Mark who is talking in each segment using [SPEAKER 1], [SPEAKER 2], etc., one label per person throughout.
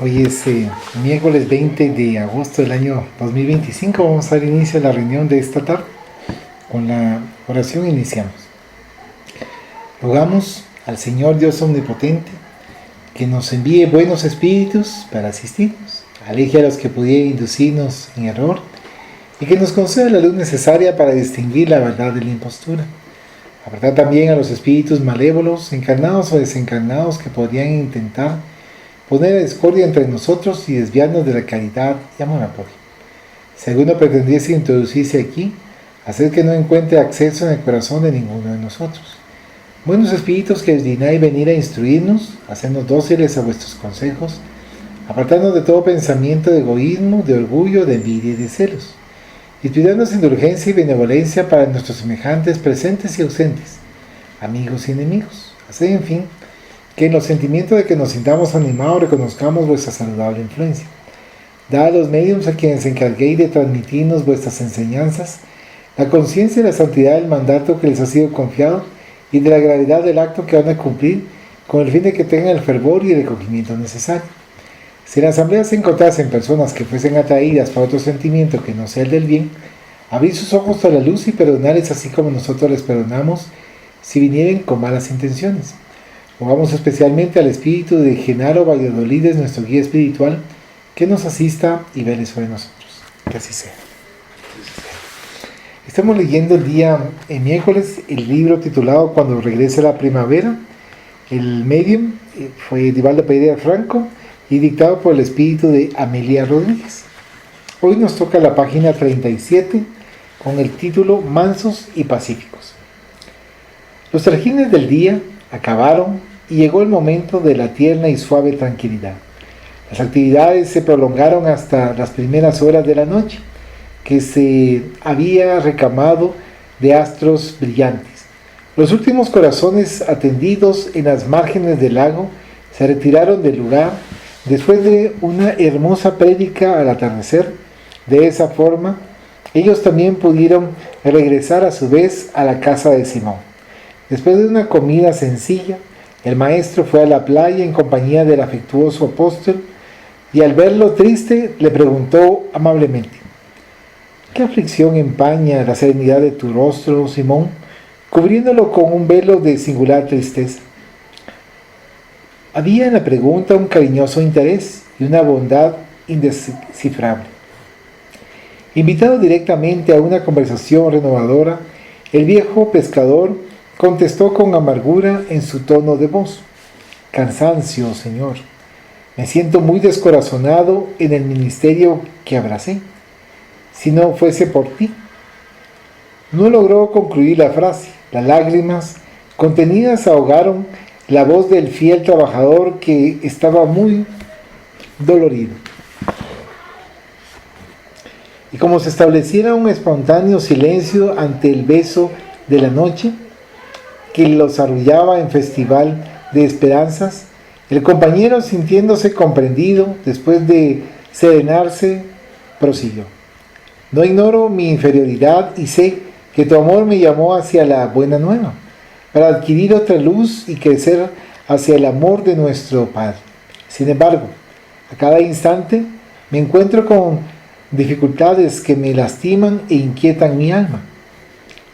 [SPEAKER 1] Hoy es miércoles 20 de agosto del año 2025. Vamos a dar inicio a la reunión de esta tarde. Con la oración iniciamos. Rogamos al Señor Dios Omnipotente que nos envíe buenos espíritus para asistirnos, aleje a los que pudieran inducirnos en error y que nos conceda la luz necesaria para distinguir la verdad de la impostura. Apartar también a los espíritus malévolos, encarnados o desencarnados, que podrían intentar poner la discordia entre nosotros y desviarnos de la caridad y amor propio. Si alguno pretendiese introducirse aquí, hacer que no encuentre acceso en el corazón de ninguno de nosotros. Buenos espíritus que os dignáis venir a instruirnos, hacernos dóciles a vuestros consejos, apartarnos de todo pensamiento de egoísmo, de orgullo, de envidia y de celos, inspirarnos indulgencia y benevolencia para nuestros semejantes presentes y ausentes, amigos y enemigos. Haced, en fin, que en los sentimientos de que nos sintamos animados reconozcamos vuestra saludable influencia. Dad a los médiums a quienes encarguéis de transmitirnos vuestras enseñanzas la conciencia y la santidad del mandato que les ha sido confiado y de la gravedad del acto que van a cumplir, con el fin de que tengan el fervor y el recogimiento necesario. Si en la asamblea se encontrasen personas que fuesen atraídas para otro sentimiento que no sea el del bien, abrid sus ojos a la luz y perdonarles así como nosotros les perdonamos si vinieren con malas intenciones. Rogamos especialmente al espíritu de Genaro Valladolid, nuestro guía espiritual, que nos asista y vele sobre nosotros. Que así sea. Estamos leyendo el día miércoles el libro titulado Cuando regrese la primavera. El medium fue Divaldo Pereira Franco y dictado por el espíritu de Amelia Rodríguez. Hoy nos toca la página 37 con el título Mansos y Pacíficos. Los trajines del día acabaron y llegó el momento de la tierna y suave tranquilidad. Las actividades se prolongaron hasta las primeras horas de la noche, que se había recamado de astros brillantes. Los últimos corazones atendidos en las márgenes del lago se retiraron del lugar después de una hermosa prédica al atardecer. De esa forma, ellos también pudieron regresar a su vez a la casa de Simón. Después de una comida sencilla, el maestro fue a la playa en compañía del afectuoso apóstol y al verlo triste le preguntó amablemente: ¿qué aflicción empaña la serenidad de tu rostro, Simón, cubriéndolo con un velo de singular tristeza? Había en la pregunta un cariñoso interés y una bondad indescifrable. Invitado directamente a una conversación renovadora, el viejo pescador contestó con amargura en su tono de voz: cansancio, Señor. Me siento muy descorazonado en el ministerio que abracé. Si no fuese por ti. No logró concluir la frase. Las lágrimas contenidas ahogaron la voz del fiel trabajador, que estaba muy dolorido. Y como se estableciera un espontáneo silencio ante el beso de la noche que los arrullaba en festival de esperanzas, el compañero, sintiéndose comprendido, después de serenarse, prosiguió: no ignoro mi inferioridad y sé que tu amor me llamó hacia la buena nueva, para adquirir otra luz y crecer hacia el amor de nuestro Padre. Sin embargo, a cada instante me encuentro con dificultades que me lastiman e inquietan mi alma.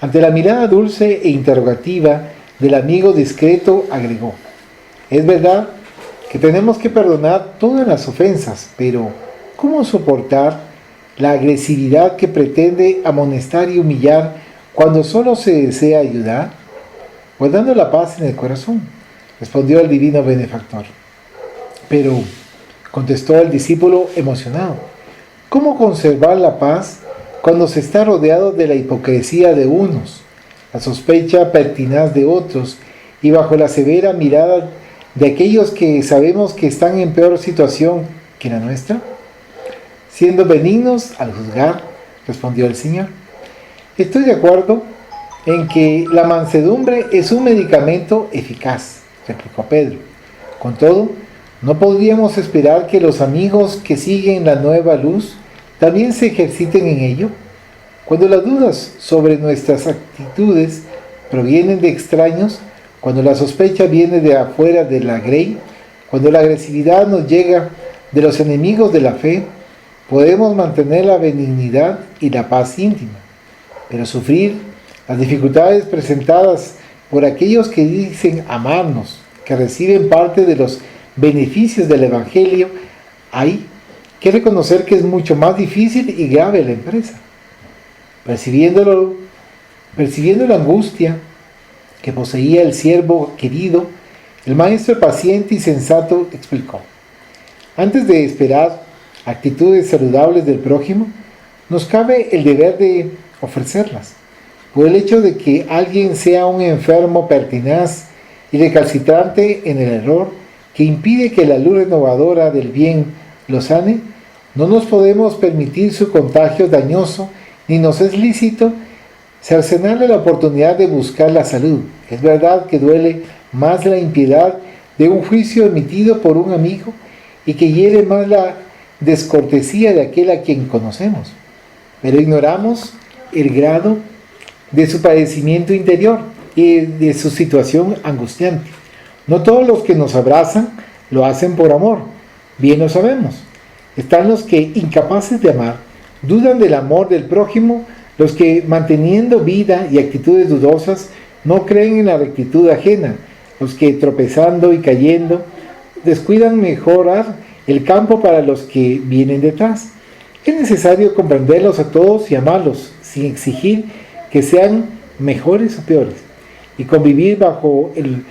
[SPEAKER 1] Ante la mirada dulce e interrogativa del amigo discreto, agregó: es verdad que tenemos que perdonar todas las ofensas, pero ¿cómo soportar la agresividad que pretende amonestar y humillar cuando solo se desea ayudar? Guardando la paz en el corazón, respondió el divino benefactor. Pero, contestó el discípulo emocionado, ¿cómo conservar la paz cuando se está rodeado de la hipocresía de unos, la sospecha pertinaz de otros y bajo la severa mirada de aquellos que sabemos que están en peor situación que la nuestra? Siendo benignos al juzgar, respondió el Señor. Estoy de acuerdo en que la mansedumbre es un medicamento eficaz, replicó Pedro. Con todo, ¿no podríamos esperar que los amigos que siguen la nueva luz también se ejerciten en ello? Cuando las dudas sobre nuestras actitudes provienen de extraños, cuando la sospecha viene de afuera de la grey, cuando la agresividad nos llega de los enemigos de la fe, podemos mantener la benignidad y la paz íntima, pero sufrir las dificultades presentadas por aquellos que dicen amarnos, que reciben parte de los beneficios del Evangelio, hay que reconocer que es mucho más difícil y grave la empresa. Percibiendo la angustia que poseía el siervo querido, el maestro paciente y sensato explicó: antes de esperar actitudes saludables del prójimo, nos cabe el deber de ofrecerlas. Por el hecho de que alguien sea un enfermo pertinaz y recalcitrante en el error, que impide que la luz renovadora del bien lo sane, no nos podemos permitir su contagio dañoso, ni nos es lícito cercenarle la oportunidad de buscar la salud. Es verdad que duele más la impiedad de un juicio emitido por un amigo y que hiere más la descortesía de aquel a quien conocemos, pero ignoramos el grado de su padecimiento interior y de su situación angustiante. No todos los que nos abrazan lo hacen por amor, bien lo sabemos. Están los que, incapaces de amar, dudan del amor del prójimo, los que, manteniendo vida y actitudes dudosas, no creen en la rectitud ajena, los que, tropezando y cayendo, descuidan mejorar el campo para los que vienen detrás. Es necesario comprenderlos a todos y amarlos, sin exigir que sean mejores o peores, y convivir bajo el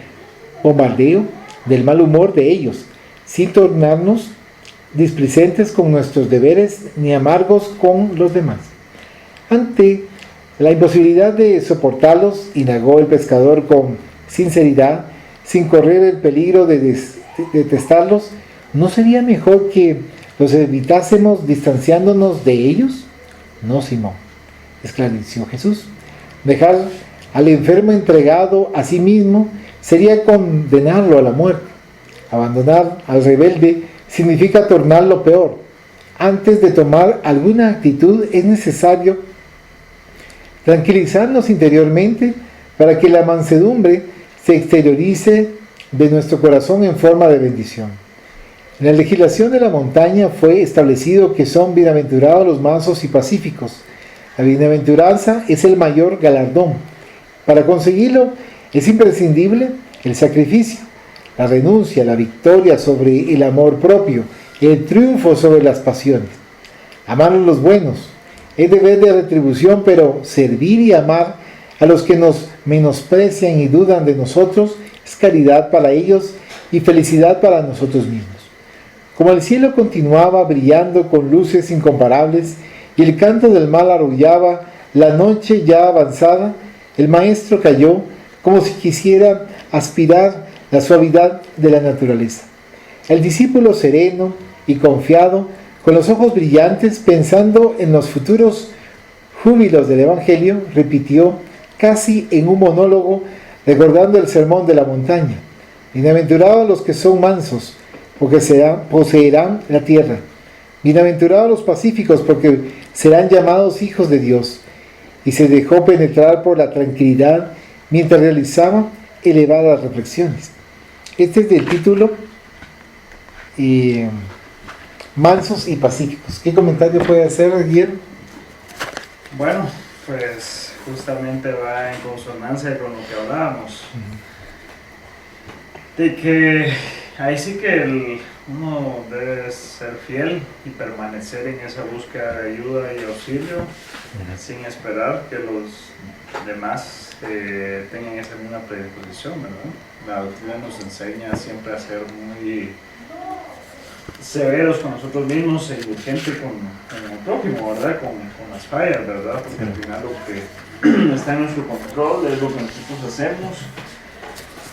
[SPEAKER 1] bombardeo del mal humor de ellos, sin tornarnos displicentes con nuestros deberes ni amargos con los demás. Ante la imposibilidad de soportarlos, indagó el pescador con sinceridad, sin correr el peligro de detestarlos, ¿no sería mejor que los evitásemos distanciándonos de ellos? No, Simón, esclareció Jesús. Dejar al enfermo entregado a sí mismo sería condenarlo a la muerte. Abandonar al rebelde significa tornarlo peor. Antes de tomar alguna actitud es necesario tranquilizarnos interiormente para que la mansedumbre se exteriorice de nuestro corazón en forma de bendición. En la legislación de la montaña fue establecido que son bienaventurados los mansos y pacíficos. La bienaventuranza es el mayor galardón. Para conseguirlo es imprescindible el sacrificio, la renuncia, la victoria sobre el amor propio, el triunfo sobre las pasiones. Amar a los buenos es deber de retribución, pero servir y amar a los que nos menosprecian y dudan de nosotros es caridad para ellos y felicidad para nosotros mismos. Como el cielo continuaba brillando con luces incomparables y el canto del mar arrullaba la noche ya avanzada, el maestro calló como si quisiera aspirar la suavidad de la naturaleza. El discípulo sereno y confiado, con los ojos brillantes, pensando en los futuros júbilos del Evangelio, repitió casi en un monólogo, recordando el sermón de la montaña: bienaventurados los que son mansos, porque poseerán la tierra. Bienaventurados los pacíficos, porque serán llamados hijos de Dios. Y se dejó penetrar por la tranquilidad mientras realizaba elevadas reflexiones. Este es del título Mansos y Pacíficos. ¿Qué comentario puede hacer, Guillermo?
[SPEAKER 2] Bueno, pues justamente va en consonancia con lo que hablábamos. De que ahí sí que uno debe ser fiel y permanecer en esa búsqueda de ayuda y auxilio, sin esperar que los demás tengan esa misma predisposición, ¿verdad? La doctrina nos enseña siempre a ser muy severos con nosotros mismos e indulgentes con el prójimo, ¿verdad? Con las fallas, ¿verdad? Porque al final lo que está en nuestro control es lo que nosotros hacemos.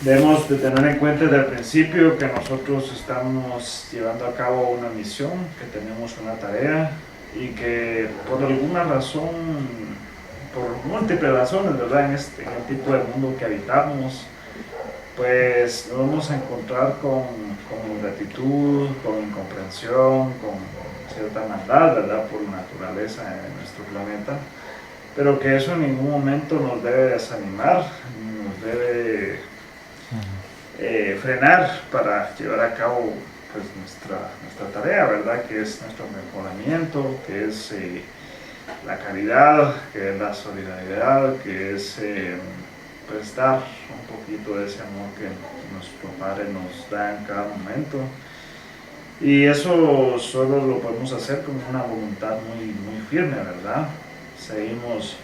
[SPEAKER 2] Debemos de tener en cuenta desde el principio que nosotros estamos llevando a cabo una misión, que tenemos una tarea y que por alguna razón, por múltiples razones, ¿verdad? En el tipo de mundo que habitamos, pues nos vamos a encontrar con ingratitud, con incomprensión, con cierta maldad, ¿verdad? Por la naturaleza de nuestro planeta, pero que eso en ningún momento nos debe desanimar, nos debe frenar para llevar a cabo pues nuestra tarea, ¿verdad? Que es nuestro mejoramiento, que es la caridad, que es la solidaridad, que es pues dar un poquito de ese amor que nuestro Padre nos da en cada momento. Y eso solo lo podemos hacer con una voluntad muy, muy firme, ¿verdad? Seguimos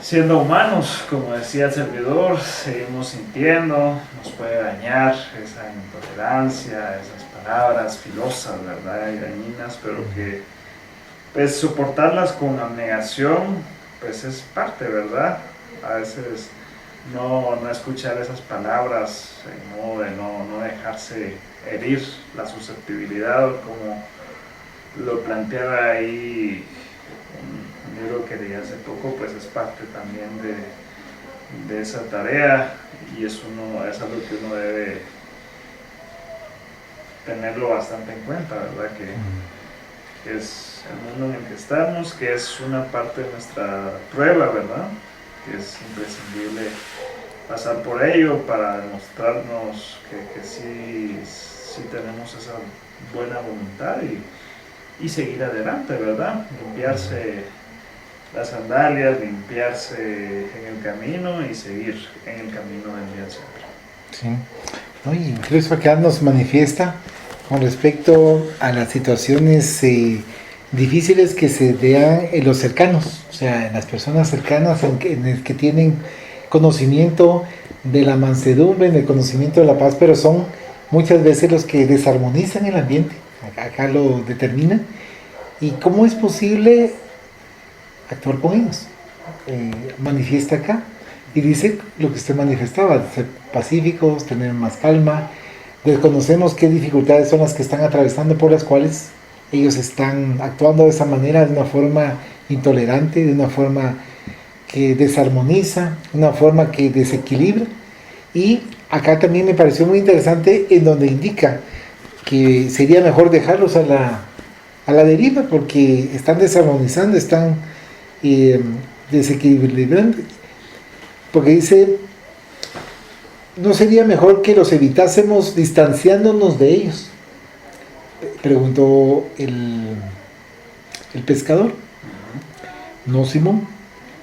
[SPEAKER 2] siendo humanos, como decía el servidor, seguimos sintiendo, nos puede dañar esa intolerancia, esas palabras filosas, ¿verdad? Y dañinas, pero que pues soportarlas con abnegación, pues es parte, ¿verdad? A veces no escuchar esas palabras en modo de no dejarse herir la susceptibilidad, como lo planteaba ahí un libro que leí hace poco, pues es parte también de esa tarea, y es algo que uno debe tenerlo bastante en cuenta, ¿verdad? Que es el mundo en el que estamos, que es una parte de nuestra prueba, ¿verdad? Que es imprescindible pasar por ello para demostrarnos que sí tenemos esa buena voluntad y seguir adelante, ¿verdad? Limpiarse las sandalias, limpiarse en el camino y seguir en el camino del bien siempre.
[SPEAKER 1] Sí. No, y incluso acá nos manifiesta con respecto a las situaciones difíciles que se dan en los cercanos, o sea, en las personas cercanas en el que tienen conocimiento de la mansedumbre, en el conocimiento de la paz, pero son muchas veces los que desarmonizan el ambiente. Acá lo determina. ¿Y cómo es posible actuar con ellos? Manifiesta acá y dice lo que usted manifestaba: ser pacíficos, tener más calma. Desconocemos qué dificultades son las que están atravesando, por las cuales ellos están actuando de esa manera, de una forma intolerante, de una forma que desarmoniza, una forma que desequilibra. Y acá también me pareció muy interesante en donde indica que sería mejor dejarlos a la deriva, porque están desarmonizando, están desequilibrando, porque dice: ¿no sería mejor que los evitásemos distanciándonos de ellos? Preguntó el pescador. No, Simón,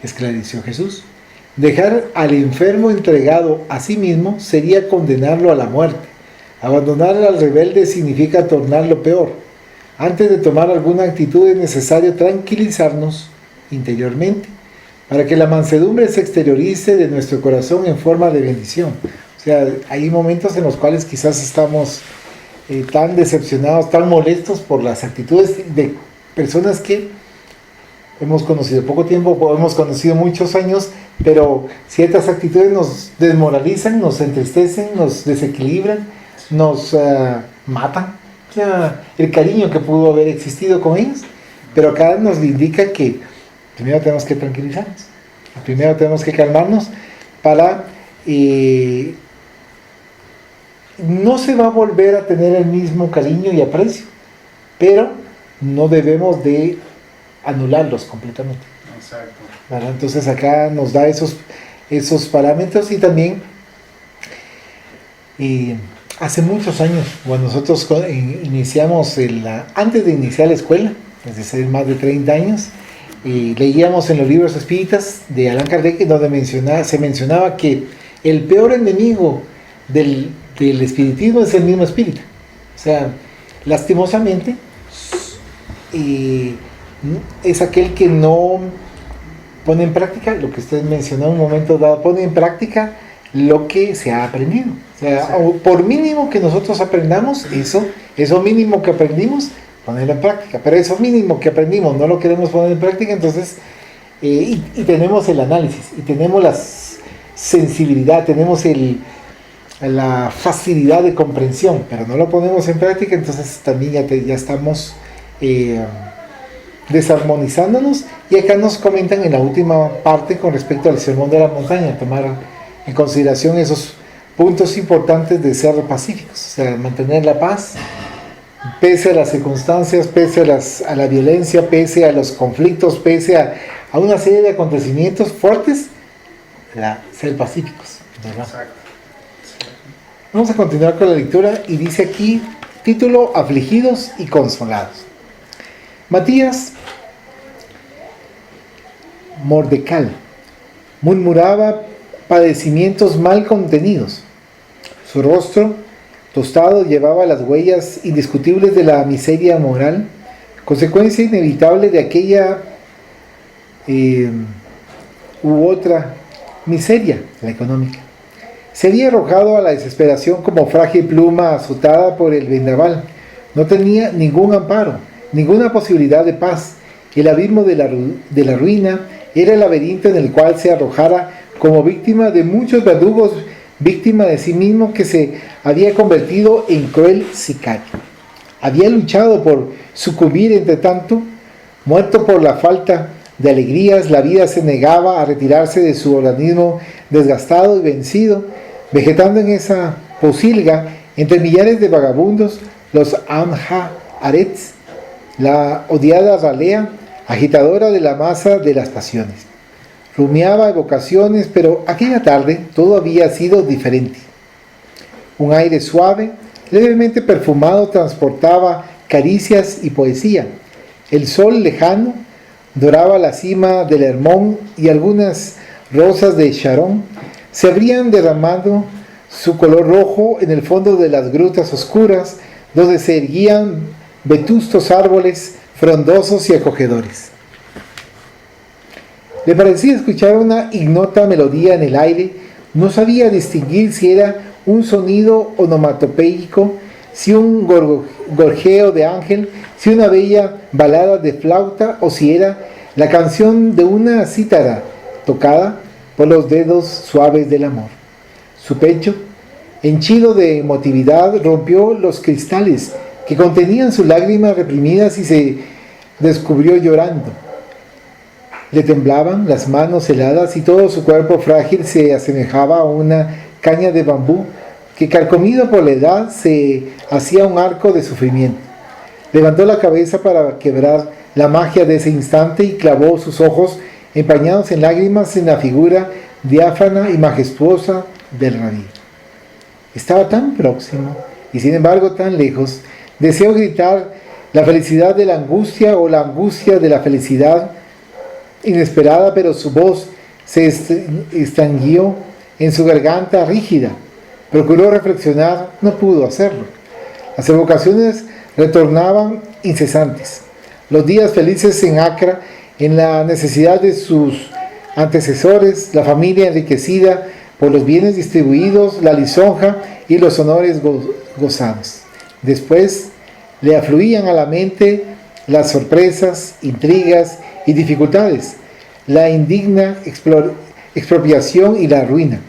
[SPEAKER 1] esclareció Jesús. Dejar al enfermo entregado a sí mismo sería condenarlo a la muerte. Abandonar al rebelde significa tornarlo peor. Antes de tomar alguna actitud es necesario tranquilizarnos interiormente para que la mansedumbre se exteriorice de nuestro corazón en forma de bendición. O sea, hay momentos en los cuales quizás estamos tan decepcionados, tan molestos por las actitudes de personas que hemos conocido poco tiempo, o hemos conocido muchos años, pero ciertas actitudes nos desmoralizan, nos entristecen, nos desequilibran, nos matan. O sea, el cariño que pudo haber existido con ellos. Pero acá nos indica que primero tenemos que tranquilizarnos, primero tenemos que calmarnos para... no se va a volver a tener el mismo cariño y aprecio, pero no debemos de anularlos completamente.
[SPEAKER 2] Exacto.
[SPEAKER 1] ¿Verdad? Entonces acá nos da esos parámetros. Y también hace muchos años, cuando nosotros iniciamos antes de iniciar la escuela, es decir, más de 30 años, leíamos en los libros espíritas de Allan Kardec, donde se mencionaba que el peor enemigo del espiritismo es el mismo espíritu. O sea, lastimosamente es aquel que no pone en práctica lo que usted mencionó en un momento dado, pone en práctica lo que se ha aprendido. O sea, sí. Por mínimo que nosotros aprendamos, eso mínimo que aprendimos, ponerlo en práctica. Pero eso mínimo que aprendimos no lo queremos poner en práctica, entonces y tenemos el análisis, y tenemos la sensibilidad, tenemos la facilidad de comprensión, pero no lo ponemos en práctica, entonces también ya estamos desarmonizándonos. Y acá nos comentan en la última parte con respecto al sermón de la montaña, tomar en consideración esos puntos importantes de ser pacíficos, o sea, mantener la paz pese a las circunstancias, pese a la violencia, pese a los conflictos, pese a una serie de acontecimientos fuertes, ser pacíficos, ¿verdad? Exacto. Vamos a continuar con la lectura, y dice aquí Título: Afligidos y consolados. Matías Mordecal murmuraba padecimientos mal contenidos. Su rostro tostado llevaba las huellas indiscutibles de la miseria moral, consecuencia inevitable de aquella u otra miseria, la económica. Se había arrojado a la desesperación como frágil pluma azotada por el vendaval. No tenía ningún amparo, ninguna posibilidad de paz. El abismo de la ruina era el laberinto en el cual se arrojara como víctima de muchos verdugos, víctima de sí mismo, que se había convertido en cruel sicario. Había luchado por sucumbir, entre tanto, muerto por la falta de alegrías. La vida se negaba a retirarse de su organismo desgastado y vencido, vegetando en esa posilga entre millares de vagabundos, los Amha Arets, la odiada ralea, agitadora de la masa de las pasiones. Rumiaba evocaciones, pero aquella tarde todo había sido diferente. Un aire suave, levemente perfumado, transportaba caricias y poesía. El sol lejano doraba la cima del Hermón y algunas rosas de Sharon se habrían derramado su color rojo en el fondo de las grutas oscuras, donde se erguían vetustos árboles frondosos y acogedores. Le parecía escuchar una ignota melodía en el aire. No sabía distinguir si era un sonido onomatopeico, si un gorjeo de ángel, si una bella balada de flauta, o si era la canción de una cítara tocada por los dedos suaves del amor. Su pecho, henchido de emotividad, rompió los cristales que contenían sus lágrimas reprimidas y se descubrió llorando. Le temblaban las manos heladas y todo su cuerpo frágil se asemejaba a una caña de bambú que, carcomido por la edad, se hacía un arco de sufrimiento. Levantó la cabeza para quebrar la magia de ese instante y clavó sus ojos empañados en lágrimas en la figura diáfana y majestuosa del rabí. Estaba tan próximo y sin embargo tan lejos. Deseó gritar la felicidad de la angustia o la angustia de la felicidad inesperada, pero su voz se estanguió en su garganta rígida. Procuró reflexionar, no pudo hacerlo. Las evocaciones retornaban incesantes. Los días felices en Acra, en la necesidad de sus antecesores, la familia enriquecida por los bienes distribuidos, la lisonja y los honores gozados. Después le afluían a la mente las sorpresas, intrigas y dificultades, la indigna expropiación y la ruina.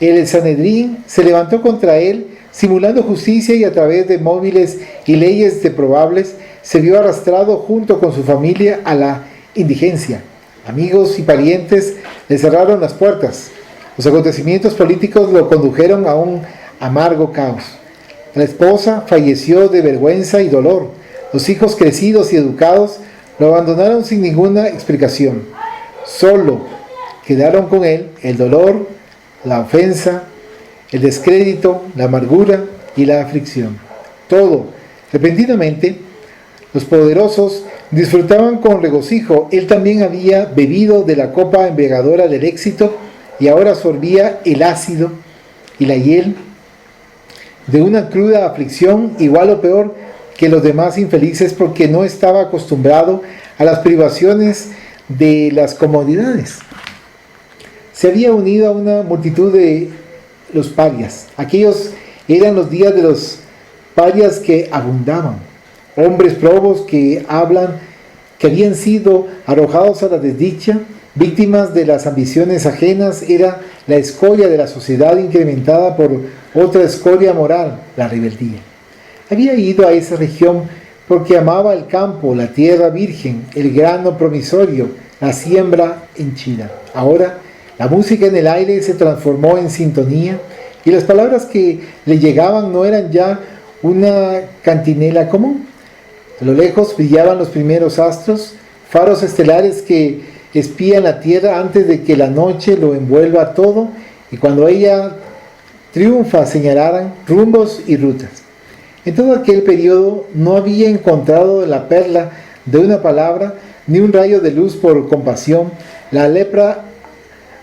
[SPEAKER 1] El Sanedrín se levantó contra él, simulando justicia, y a través de móviles y leyes deprobables se vio arrastrado junto con su familia a la indigencia. Amigos y parientes le cerraron las puertas. Los acontecimientos políticos lo condujeron a un amargo caos. La esposa falleció de vergüenza y dolor. Los hijos crecidos y educados lo abandonaron sin ninguna explicación. Solo quedaron con él el dolor, la ofensa, el descrédito, la amargura y la aflicción. Todo, repentinamente, los poderosos disfrutaban con regocijo. Él también había bebido de la copa embriagadora del éxito y ahora sorbía el ácido y la hiel de una cruda aflicción, igual o peor que los demás infelices, porque no estaba acostumbrado a las privaciones de las comodidades. Se había unido a una multitud de los parias. Aquellos eran los días de los parias que abundaban. Hombres probos que habían sido arrojados a la desdicha, víctimas de las ambiciones ajenas. Era la escoria de la sociedad incrementada por otra escoria moral, la rebeldía. Había ido a esa región porque amaba el campo, la tierra virgen, el grano promisorio, la siembra henchida. Ahora la música en el aire se transformó en sintonía y las palabras que le llegaban no eran ya una cantinela común. A lo lejos brillaban los primeros astros, faros estelares que espían la tierra antes de que la noche lo envuelva todo, y cuando ella triunfa señalarán rumbos y rutas. En todo aquel periodo no había encontrado la perla de una palabra, ni un rayo de luz por compasión. La lepra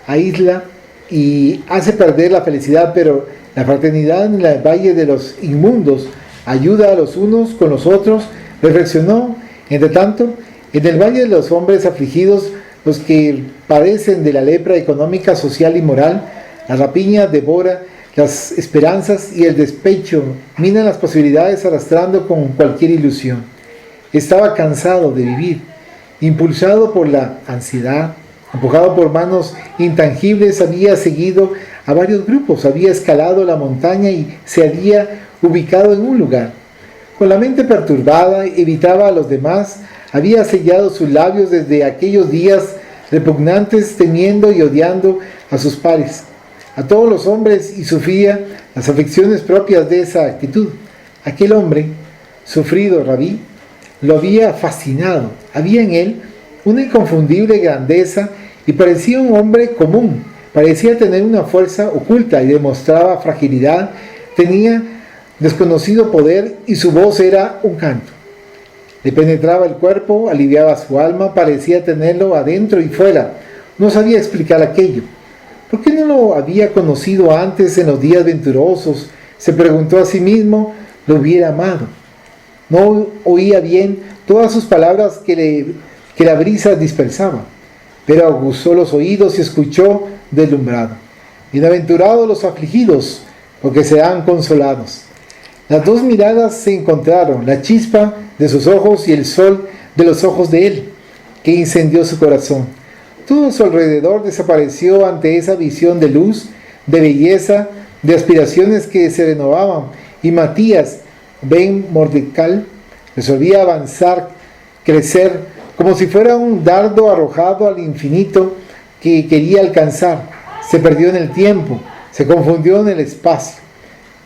[SPEAKER 1] aísla y hace perder la felicidad, pero la fraternidad en el valle de los inmundos ayuda a los unos con los otros. Reflexionó, entre tanto, en el valle de los hombres afligidos, los que padecen de la lepra económica, social y moral, la rapiña devora las esperanzas y el despecho minan las posibilidades arrastrando con cualquier ilusión. Estaba cansado de vivir, impulsado por la ansiedad, empujado por manos intangibles, había seguido a varios grupos, había escalado la montaña y se había ubicado en un lugar. Con la mente perturbada, evitaba a los demás, había sellado sus labios desde aquellos días repugnantes, temiendo y odiando a sus pares, a todos los hombres, y sufría las aflicciones propias de esa actitud. Aquel hombre, sufrido Rabí, lo había fascinado. Había en él una inconfundible grandeza y parecía un hombre común. Parecía tener una fuerza oculta y demostraba fragilidad. Tenía desconocido poder y su voz era un canto. Le penetraba el cuerpo, aliviaba su alma, parecía tenerlo adentro y fuera. No sabía explicar aquello. ¿Por qué no lo había conocido antes en los días venturosos? Se preguntó a sí mismo. Lo hubiera amado. No oía bien todas sus palabras que la brisa dispersaba, pero aguzó los oídos y escuchó deslumbrado. Bienaventurados los afligidos, porque serán consolados. Las dos miradas se encontraron, la chispa de sus ojos y el sol de los ojos de él, que incendió su corazón. Todo su alrededor desapareció ante esa visión de luz, de belleza, de aspiraciones que se renovaban, y Matías Ben Mordecai resolvía avanzar, crecer, como si fuera un dardo arrojado al infinito que quería alcanzar. Se perdió en el tiempo, se confundió en el espacio.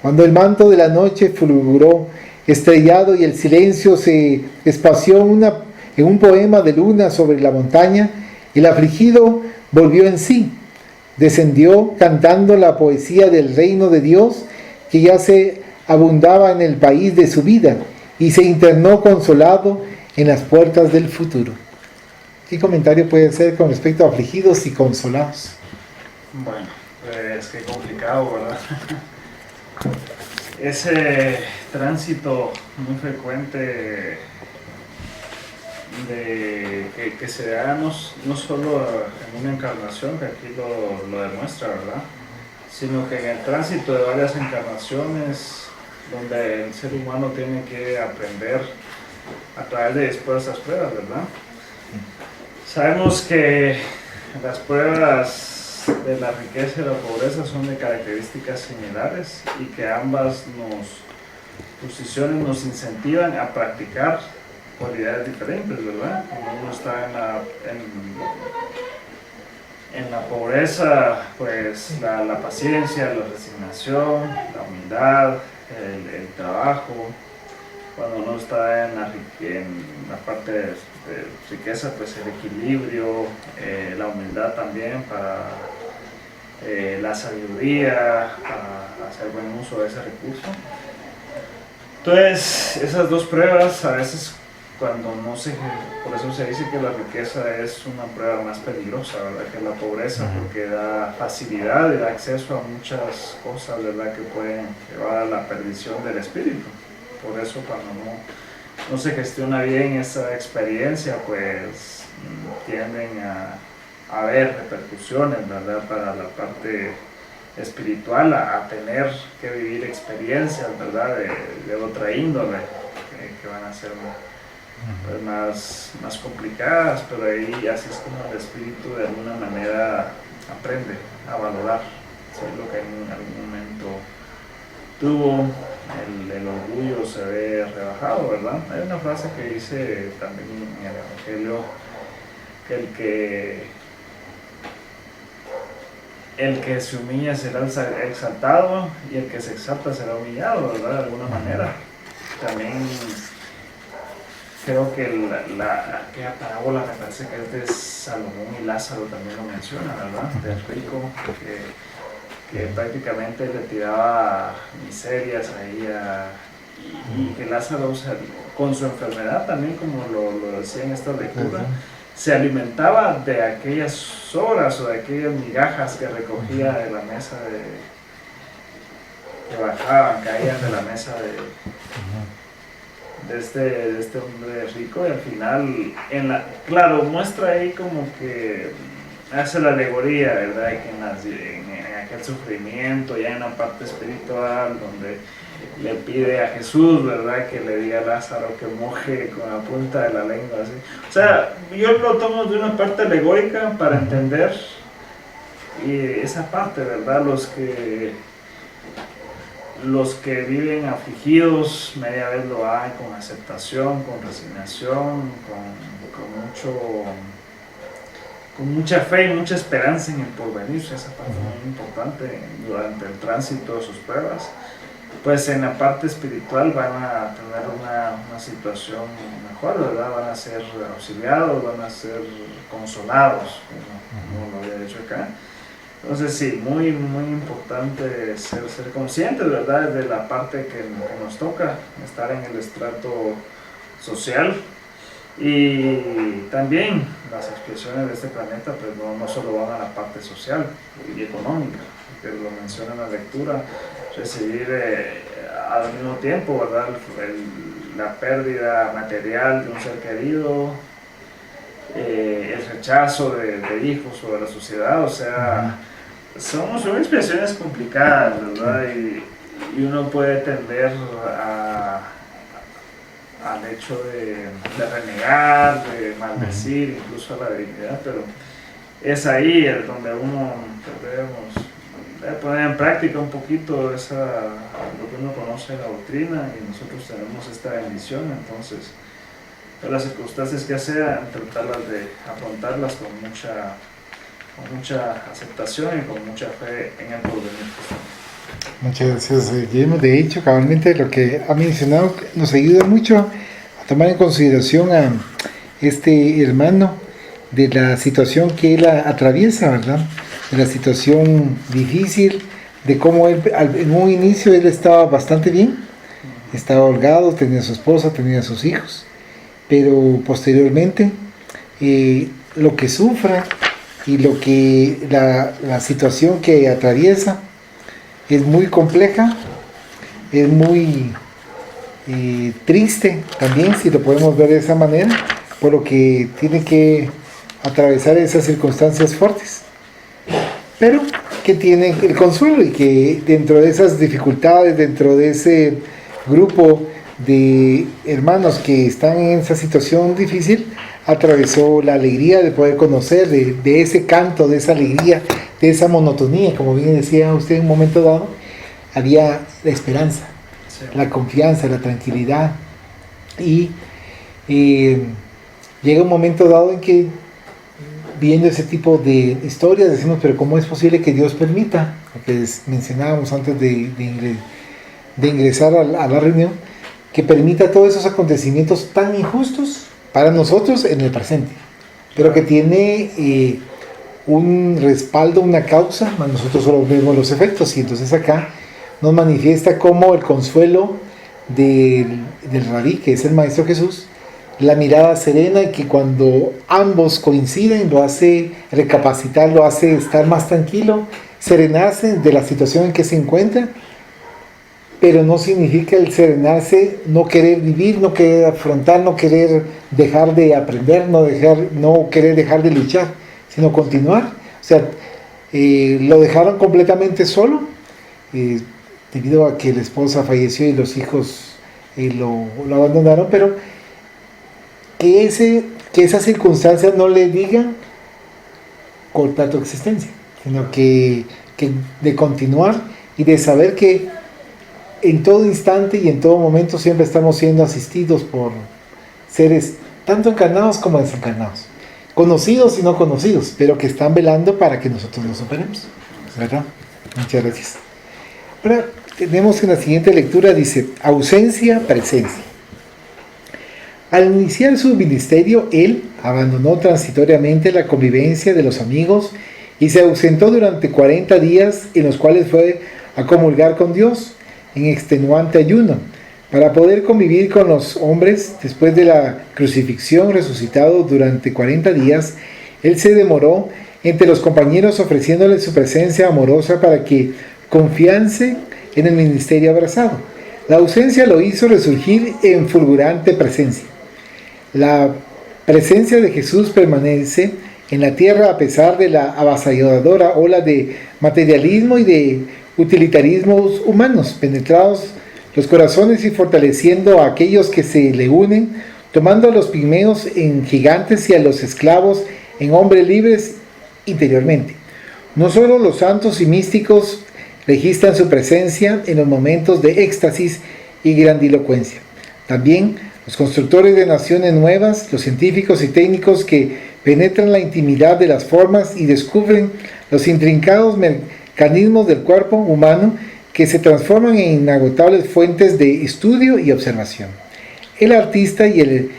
[SPEAKER 1] Cuando el manto de la noche fulguró estrellado y el silencio se espació en un poema de luna sobre la montaña, el afligido volvió en sí, descendió cantando la poesía del reino de Dios que ya se abundaba en el país de su vida, y se internó consolado en las puertas del futuro. ¿Qué comentario puede hacer con respecto a afligidos y consolados?
[SPEAKER 2] Bueno, pues qué complicado, ¿verdad? Ese tránsito muy frecuente que se da no solo en una encarnación, que aquí lo demuestra, ¿verdad? Sino que en el tránsito de varias encarnaciones, donde el ser humano tiene que aprender a través de esas pruebas, ¿verdad? Sabemos que las pruebas de la riqueza y la pobreza son de características similares y que ambas nos incentivan a practicar cualidades diferentes, ¿verdad? Cuando uno está en la pobreza, pues la paciencia, la resignación, la humildad, el trabajo. Cuando uno está en la parte de riqueza, pues el equilibrio, la humildad también, para la sabiduría, para hacer buen uso de ese recurso. Entonces, esas dos pruebas a veces, por eso se dice que la riqueza es una prueba más peligrosa, ¿verdad?, que la pobreza, porque da facilidad y da acceso a muchas cosas, ¿verdad?, que pueden llevar a la perdición del espíritu. Por eso, cuando no se gestiona bien esa experiencia, pues tienden a haber repercusiones, ¿verdad?, para la parte espiritual, a tener que vivir experiencias, ¿verdad?, de otra índole, que van a ser pues más complicadas, pero ahí así es como el espíritu de alguna manera aprende a valorar, ¿sí?, lo que en algún momento tuvo. El orgullo se ve rebajado, ¿verdad? Hay una frase que dice también en el Evangelio que el que se humilla será exaltado y el que se exalta será humillado, ¿verdad?, de alguna manera. También creo que aquella parábola me parece que es de Salomón y Lázaro, también lo menciona, ¿verdad?, del rico que prácticamente le tiraba miserias ahí y que Lázaro, con su enfermedad también, como lo decía en esta lectura, se alimentaba de aquellas sobras o de aquellas migajas que recogía de la mesa que bajaban, caían de la mesa de este hombre rico, y al final, claro, muestra ahí como que hace la alegoría, ¿verdad? Que en aquel sufrimiento, ya en la parte espiritual, donde le pide a Jesús, ¿verdad?, que le diga a Lázaro que moje con la punta de la lengua, así. O sea, yo lo tomo de una parte alegórica para entender esa parte, ¿verdad? Los que viven afligidos, media vez lo hagan con aceptación, con resignación, con mucha fe y mucha esperanza en el porvenir. Esa parte muy importante durante el tránsito de sus pruebas. Pues en la parte espiritual van a tener una situación mejor, ¿verdad? Van a ser auxiliados, van a ser consolados, como lo había dicho acá. Entonces sí, muy, muy importante ser conscientes, ¿verdad?, de la parte que nos toca, estar en el estrato social. Y también las expresiones de este planeta pues no solo van a la parte social y económica, que lo menciona en la lectura, recibir al mismo tiempo, ¿verdad?, la pérdida material de un ser querido, el rechazo de hijos o de la sociedad, o sea, son expresiones complicadas, ¿verdad? Y uno puede tender al hecho de renegar, de maldecir incluso a la divinidad, pero es ahí donde uno debemos poner en práctica un poquito lo que uno conoce de la doctrina, y nosotros tenemos esta bendición. Entonces, de las circunstancias que sean, tratarlas de afrontarlas con mucha aceptación y con mucha fe en el porvenir.
[SPEAKER 1] Muchas gracias, Guillermo. De hecho, cabalmente lo que ha mencionado nos ayuda mucho a tomar en consideración a este hermano de la situación que él atraviesa, ¿verdad? De la situación difícil, de cómo él, en un inicio él estaba bastante bien, estaba holgado, tenía a su esposa, tenía a sus hijos, pero posteriormente lo que sufra y lo que la situación que atraviesa es muy compleja, es muy triste también, si lo podemos ver de esa manera, por lo que tiene que atravesar esas circunstancias fuertes, pero que tiene el consuelo, y que dentro de esas dificultades, dentro de ese grupo de hermanos que están en esa situación difícil, atravesó la alegría de poder conocer, de ese canto, de esa alegría, de esa monotonía, como bien decía usted en un momento dado, había la esperanza, sí, la confianza, la tranquilidad, y llega un momento dado en que, viendo ese tipo de historias, decimos, pero ¿cómo es posible que Dios permita? Lo que mencionábamos antes de ingresar a la reunión, que permita todos esos acontecimientos tan injustos para nosotros en el presente, pero que tiene un respaldo, una causa, nosotros solo vemos los efectos. Y entonces acá nos manifiesta como el consuelo del Rabí, que es el Maestro Jesús, la mirada serena, y que cuando ambos coinciden lo hace recapacitar, lo hace estar más tranquilo, serenarse de la situación en que se encuentra, pero no significa el serenarse no querer vivir, no querer afrontar, no querer dejar de aprender, no querer dejar de luchar, sino continuar. O sea, lo dejaron completamente solo, debido a que la esposa falleció y los hijos lo abandonaron, pero que esas circunstancias no le digan cortar tu existencia, sino que de continuar y de saber que en todo instante y en todo momento siempre estamos siendo asistidos por seres tanto encarnados como desencarnados, conocidos y no conocidos, pero que están velando para que nosotros nos superemos, ¿verdad? Muchas gracias. Ahora tenemos en la siguiente lectura, dice: ausencia, presencia. Al iniciar su ministerio, él abandonó transitoriamente la convivencia de los amigos y se ausentó durante 40 días, en los cuales fue a comulgar con Dios en extenuante ayuno, Para poder convivir con los hombres después de la crucifixión, resucitado durante 40 días, él se demoró entre los compañeros ofreciéndoles su presencia amorosa para que confiase en el ministerio abrazado. La ausencia lo hizo resurgir en fulgurante presencia. La presencia de Jesús permanece en la tierra a pesar de la avasalladora ola de materialismo y de utilitarismos humanos, penetrados los corazones y fortaleciendo a aquellos que se le unen, tomando a los pigmeos en gigantes y a los esclavos en hombres libres interiormente. No solo los santos y místicos registran su presencia en los momentos de éxtasis y grandilocuencia. También los constructores de naciones nuevas, los científicos y técnicos que penetran la intimidad de las formas y descubren los intrincados mecanismos del cuerpo humano que se transforman en inagotables fuentes de estudio y observación. El artista y el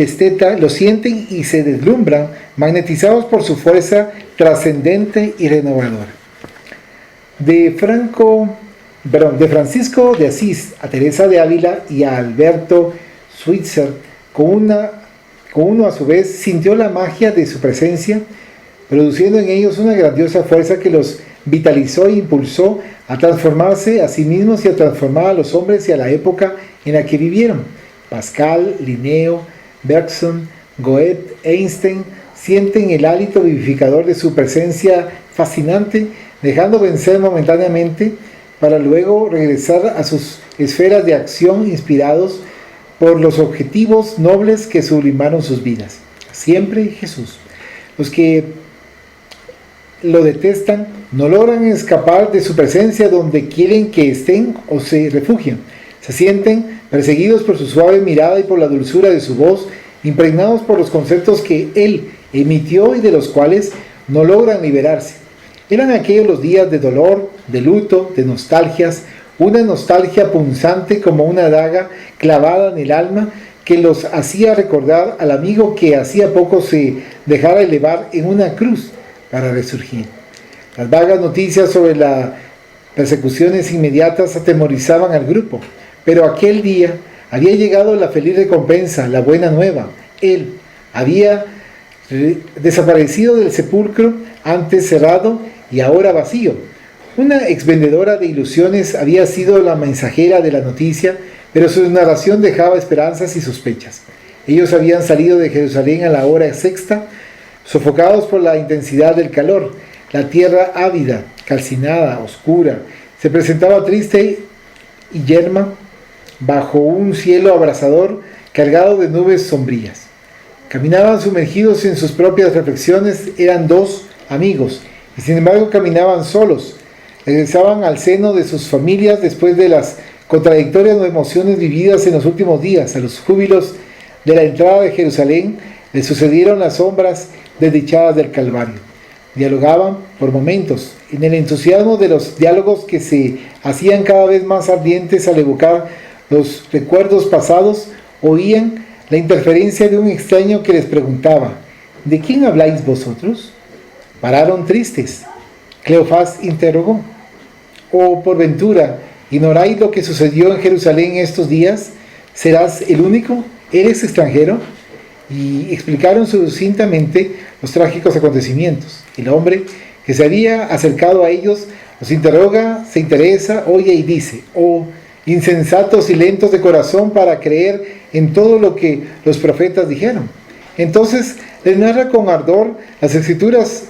[SPEAKER 1] esteta lo sienten y se deslumbran, magnetizados por su fuerza trascendente y renovadora. De Francisco de Asís a Teresa de Ávila y a Alberto Schweitzer, con uno a su vez sintió la magia de su presencia, produciendo en ellos una grandiosa fuerza que los vitalizó e impulsó a transformarse a sí mismos y a transformar a los hombres y a la época en la que vivieron. Pascal, Linneo, Bergson, Goethe, Einstein sienten el hálito vivificador de su presencia fascinante, dejando vencer momentáneamente para luego regresar a sus esferas de acción inspirados por los objetivos nobles que sublimaron sus vidas. Siempre Jesús. Los que lo detestan no logran escapar de su presencia donde quieren que estén o se refugian. Se sienten perseguidos por su suave mirada y por la dulzura de su voz, impregnados por los conceptos que él emitió y de los cuales no logran liberarse. Eran aquellos los días de dolor, de luto, de nostalgias, una nostalgia punzante como una daga clavada en el alma que los hacía recordar al amigo que hacía poco se dejara elevar en una cruz para resurgir. Las vagas noticias sobre las persecuciones inmediatas atemorizaban al grupo, pero aquel día había llegado la feliz recompensa, la buena nueva. Él había desaparecido del sepulcro antes cerrado y ahora vacío. Una exvendedora de ilusiones había sido la mensajera de la noticia, pero su narración dejaba esperanzas y sospechas. Ellos habían salido de Jerusalén a la hora sexta, sofocados por la intensidad del calor. La tierra ávida, calcinada, oscura, se presentaba triste y yerma bajo un cielo abrasador cargado de nubes sombrías. Caminaban sumergidos en sus propias reflexiones, eran dos amigos, y sin embargo caminaban solos. Regresaban al seno de sus familias después de las contradictorias emociones vividas en los últimos días. A los júbilos de la entrada de Jerusalén le sucedieron las sombras desdichadas del Calvario. Dialogaban por momentos, en el entusiasmo de los diálogos que se hacían cada vez más ardientes al evocar los recuerdos pasados, oían la interferencia de un extraño que les preguntaba: ¿de quién habláis vosotros? Pararon tristes. Cleofás interrogó: ¿o por ventura ignoráis lo que sucedió en Jerusalén estos días? ¿Serás el único? ¿Eres extranjero? Y explicaron sucintamente los trágicos acontecimientos. El hombre que se había acercado a ellos los interroga, se interesa, oye y dice: oh, insensatos y lentos de corazón para creer en todo lo que los profetas dijeron. Entonces les narra con ardor las escrituras,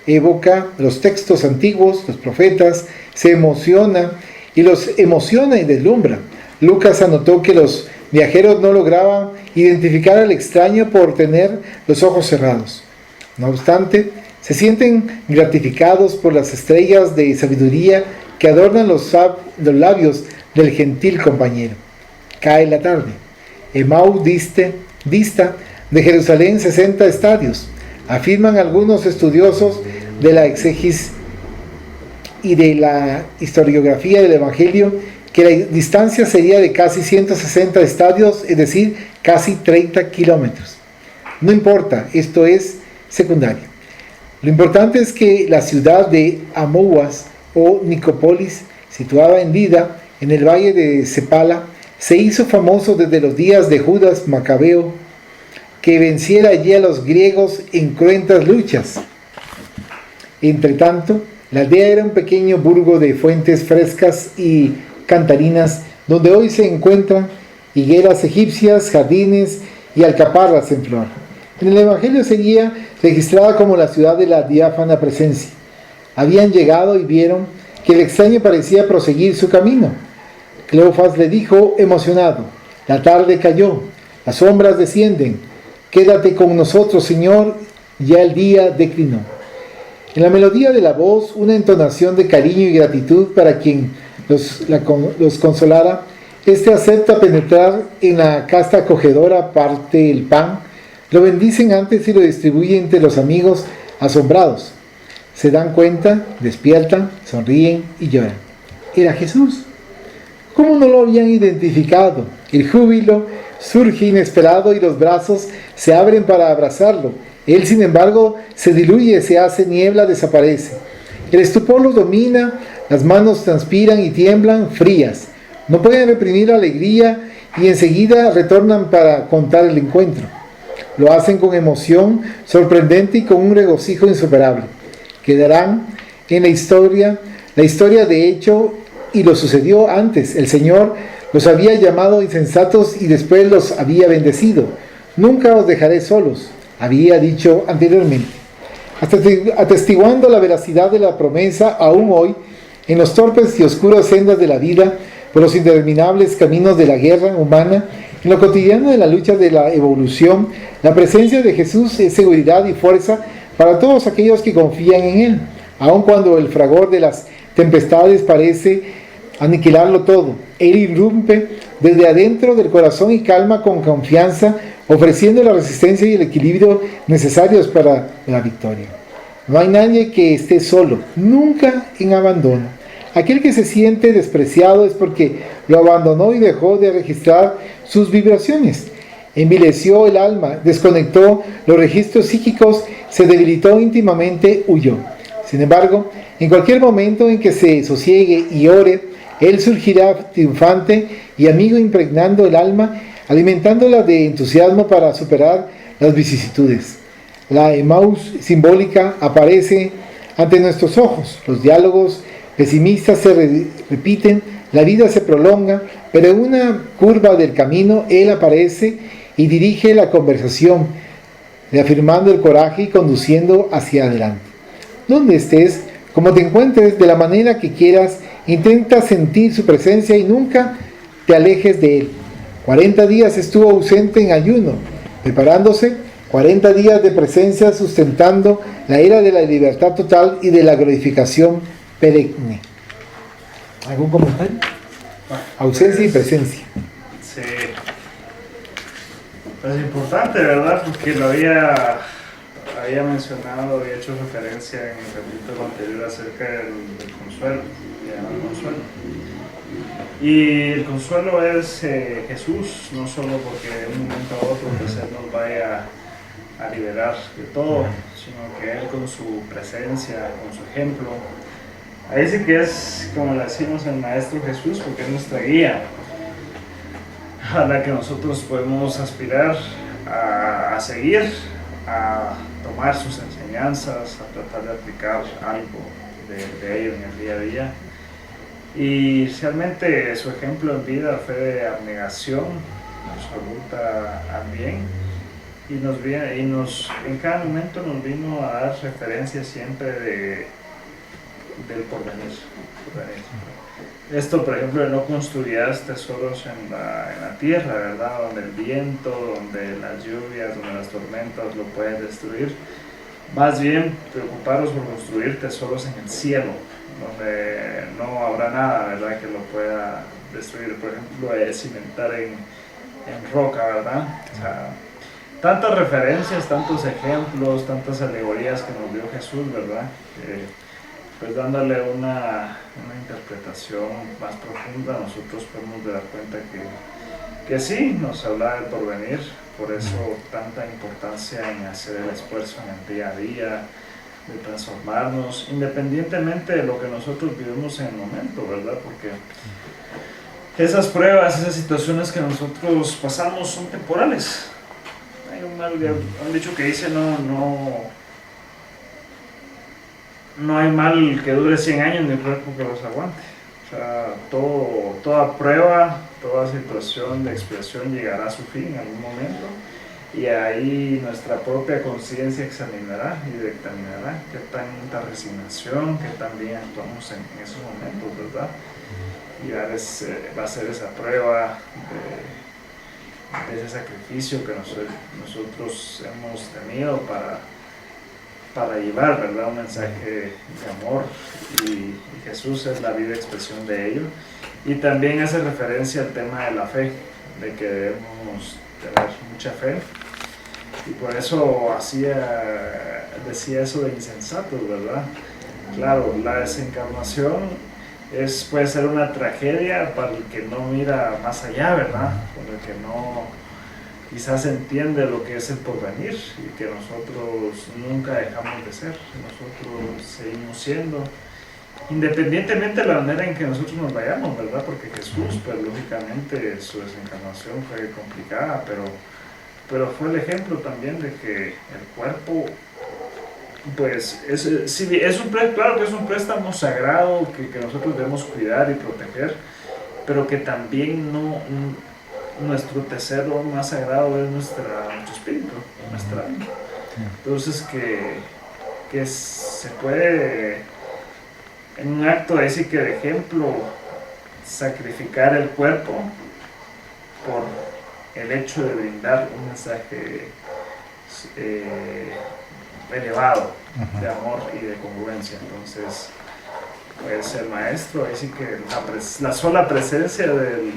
[SPEAKER 1] evoca los textos antiguos, los profetas, se emociona y los emociona y deslumbra. Lucas anotó que los viajeros no lograban identificar al extraño por tener los ojos cerrados. No obstante, se sienten gratificados por las estrellas de sabiduría que adornan los labios del gentil compañero. Cae la tarde. Emau dista de Jerusalén 60 estadios. Afirman algunos estudiosos de la exegesis y de la historiografía del Evangelio que la distancia sería de casi 160 estadios, es decir, casi 30 kilómetros. No importa, esto es secundario. Lo importante es que la ciudad de Amouas o Nicópolis, situada en Lida, en el valle de Cepala, se hizo famoso desde los días de Judas Macabeo, que venciera allí a los griegos en cruentas luchas. Entretanto, la aldea era un pequeño burgo de fuentes frescas y cantarinas, donde hoy se encuentran higueras egipcias, jardines y alcaparras en flor. En el Evangelio seguía registrada como la ciudad de la diáfana presencia. Habían llegado y vieron que el extraño parecía proseguir su camino. Cleofas le dijo emocionado: la tarde cayó, las sombras descienden, quédate con nosotros, Señor, ya el día declinó. En la melodía de la voz, una entonación de cariño y gratitud para quien los consolara. Este acepta penetrar en la casta acogedora, parte el pan, lo bendicen antes y lo distribuyen entre los amigos asombrados. Se dan cuenta, despiertan, sonríen y lloran. Era Jesús. ¿Cómo no lo habían identificado? El júbilo surge inesperado y los brazos se abren para abrazarlo. Él, sin embargo, se diluye, se hace niebla, desaparece. El estupor los domina, las manos transpiran y tiemblan frías. No pueden reprimir la alegría y enseguida retornan para contar el encuentro. Lo hacen con emoción sorprendente y con un regocijo insuperable. Quedarán en la historia de hecho, y lo sucedió antes. El Señor los había llamado insensatos y después los había bendecido. Nunca os dejaré solos, había dicho anteriormente. Atestiguando la veracidad de la promesa, aún hoy, en los torpes y oscuras sendas de la vida, por los interminables caminos de la guerra humana, en lo cotidiano de la lucha de la evolución, la presencia de Jesús es seguridad y fuerza para todos aquellos que confían en Él, aun cuando el fragor de las tempestades parece aniquilarlo todo. Él irrumpe desde adentro del corazón y calma con confianza, ofreciendo la resistencia y el equilibrio necesarios para la victoria. No hay nadie que esté solo, nunca en abandono. Aquel que se siente despreciado es porque lo abandonó y dejó de registrar sus vibraciones. Envileció el alma, desconectó los registros psíquicos, se debilitó íntimamente, huyó. Sin embargo, en cualquier momento en que se sosiegue y ore, Él surgirá triunfante y amigo, impregnando el alma, alimentándola de entusiasmo para superar las vicisitudes. La Emaús simbólica aparece ante nuestros ojos. Los diálogos pesimistas se repiten, la vida se prolonga, pero en una curva del camino Él aparece y dirige la conversación, reafirmando el coraje y conduciendo hacia adelante. Donde estés, como te encuentres, de la manera que quieras, intenta sentir su presencia y nunca te alejes de Él. 40 días estuvo ausente en ayuno, preparándose, 40 días de presencia sustentando la era de la libertad total y de la glorificación perenne. ¿Algún comentario? Ausencia y presencia.
[SPEAKER 2] Sí. Es importante, ¿verdad? Porque lo había mencionado, había hecho referencia en el capítulo anterior acerca del consuelo, el consuelo. Y el consuelo es Jesús, no solo porque de un momento a otro pues Él nos vaya a liberar de todo, sino que Él con su presencia, con su ejemplo, ahí sí que es, como le decimos, el Maestro Jesús, porque es nuestra guía, a la que nosotros podemos aspirar a seguir, a tomar sus enseñanzas, a tratar de aplicar algo de ello en el día a día. Y realmente su ejemplo en vida fue de abnegación absoluta al bien, y en cada momento nos vino a dar referencia siempre del porvenir. Esto, por ejemplo, de no construirás tesoros en la tierra, ¿verdad? Donde el viento, donde las lluvias, donde las tormentas lo pueden destruir. Más bien, preocuparos por construir tesoros en el cielo, donde no habrá nada, ¿verdad?, que lo pueda destruir. Por ejemplo, cimentar en roca, ¿verdad? O sea, tantas referencias, tantos ejemplos, tantas alegorías que nos dio Jesús, ¿verdad? Pues dándole una interpretación más profunda, nosotros podemos dar cuenta que sí, nos habla del porvenir. Por eso tanta importancia en hacer el esfuerzo en el día a día, de transformarnos, independientemente de lo que nosotros vivimos en el momento, ¿verdad? Porque esas pruebas, esas situaciones que nosotros pasamos son temporales. Hay un dicho que dice no hay mal que dure 100 años ni cuerpo que los aguante. O sea, toda prueba, toda situación de expiación llegará a su fin en algún momento, y ahí nuestra propia conciencia examinará y dictaminará qué tanta resignación, qué tan bien actuamos en esos momentos, ¿verdad? Y va a ser esa prueba de ese sacrificio que nosotros hemos tenido para llevar, ¿verdad? Un mensaje de amor, y Jesús es la viva expresión de ello. Y también hace referencia al tema de la fe, de que debemos tener mucha fe, y por eso decía eso de insensatos, ¿verdad? Claro, la desencarnación puede ser una tragedia para el que no mira más allá, ¿verdad? Para el que no quizás entiende lo que es el porvenir, y que nosotros nunca dejamos de ser, nosotros seguimos siendo, independientemente de la manera en que nosotros nos vayamos, ¿verdad? Porque Jesús, pues lógicamente su desencarnación fue complicada, pero fue el ejemplo también de que el cuerpo, pues claro que es un préstamo sagrado que nosotros debemos cuidar y proteger, pero que también nuestro tesoro más sagrado es nuestro espíritu, nuestra alma. Entonces que se puede, en un acto así que de ejemplo, sacrificar el cuerpo por el hecho de brindar un mensaje elevado de amor y de congruencia. Entonces, pues el maestro, así que la sola presencia de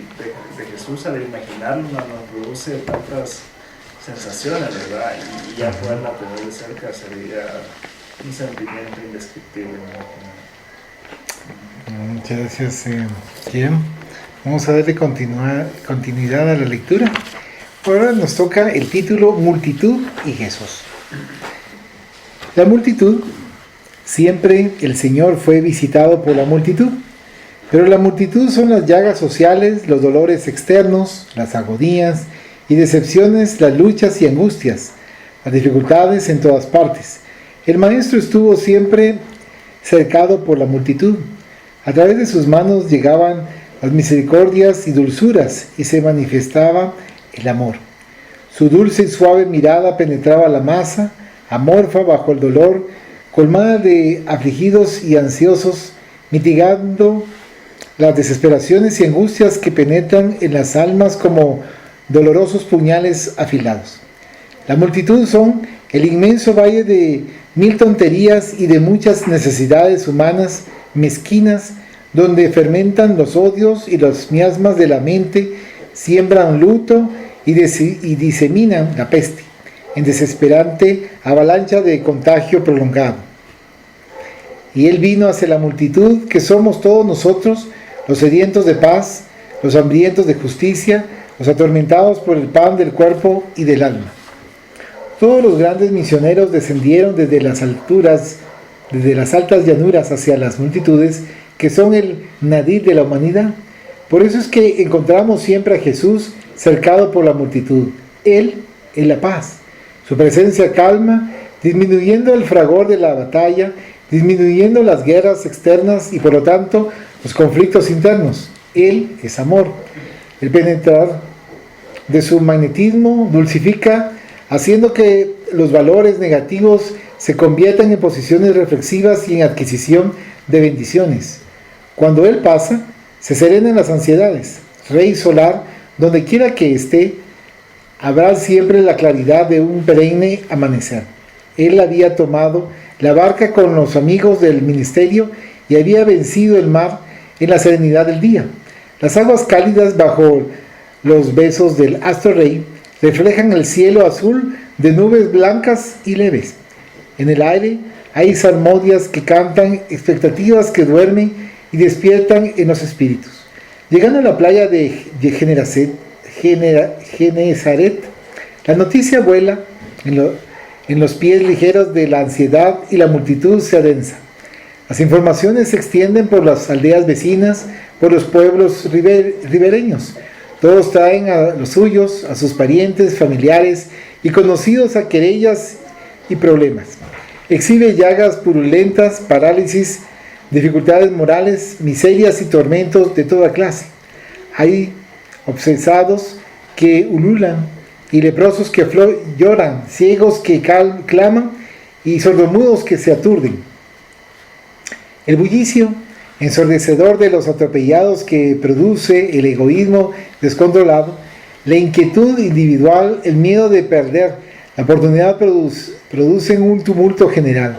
[SPEAKER 2] Jesús al imaginarlo nos produce tantas sensaciones, ¿verdad? Y ya poderla tener de cerca sería un sentimiento indescriptible.
[SPEAKER 1] Muchas gracias, Kim. Vamos a darle continuidad a la lectura. Ahora nos toca el título Multitud y Jesús. La multitud. Siempre el Señor fue visitado por la multitud, pero la multitud son las llagas sociales, los dolores externos, las agonías y decepciones, las luchas y angustias, las dificultades en todas partes. El Maestro estuvo siempre cercado por la multitud. A través de sus manos llegaban las misericordias y dulzuras, y se manifestaba el amor. Su dulce y suave mirada penetraba la masa, amorfa bajo el dolor, colmada de afligidos y ansiosos, mitigando las desesperaciones y angustias que penetran en las almas como dolorosos puñales afilados. La multitud son el inmenso valle de mil tonterías y de muchas necesidades humanas mezquinas, donde fermentan los odios y los miasmas de la mente, siembran luto y diseminan la peste, en desesperante avalancha de contagio prolongado. Y Él vino hacia la multitud, que somos todos nosotros, los sedientos de paz, los hambrientos de justicia, los atormentados por el pan del cuerpo y del alma. Todos los grandes misioneros descendieron desde las altas llanuras hacia las multitudes, que son el nadir de la humanidad. Por eso es que encontramos siempre a Jesús cercado por la multitud. Él es la paz. Su presencia calma, disminuyendo el fragor de la batalla, disminuyendo las guerras externas y por lo tanto los conflictos internos. Él es amor. El penetrar de su magnetismo dulcifica, haciendo que los valores negativos se conviertan en posiciones reflexivas y en adquisición de bendiciones. Cuando Él pasa, se serenan las ansiedades. Rey solar, donde quiera que esté, habrá siempre la claridad de un perenne amanecer. Él había tomado la barca con los amigos del ministerio y había vencido el mar en la serenidad del día. Las aguas cálidas bajo los besos del astro rey reflejan el cielo azul de nubes blancas y leves. En el aire hay salmodias que cantan, expectativas que duermen y despiertan en los espíritus. Llegando a la playa de Genesaret, la noticia vuela en en los pies ligeros de la ansiedad y la multitud se adensa. Las informaciones se extienden por las aldeas vecinas, por los pueblos ribereños. Todos traen a los suyos, a sus parientes, familiares y conocidos a querellas y problemas. Exhibe llagas purulentas, parálisis, dificultades morales, miserias y tormentos de toda clase. Hay obsesados que ululan y leprosos que lloran, ciegos que claman y sordomudos que se aturden. El bullicio ensordecedor de los atropellados que produce el egoísmo descontrolado, la inquietud individual, el miedo de perder la oportunidad producen un tumulto general.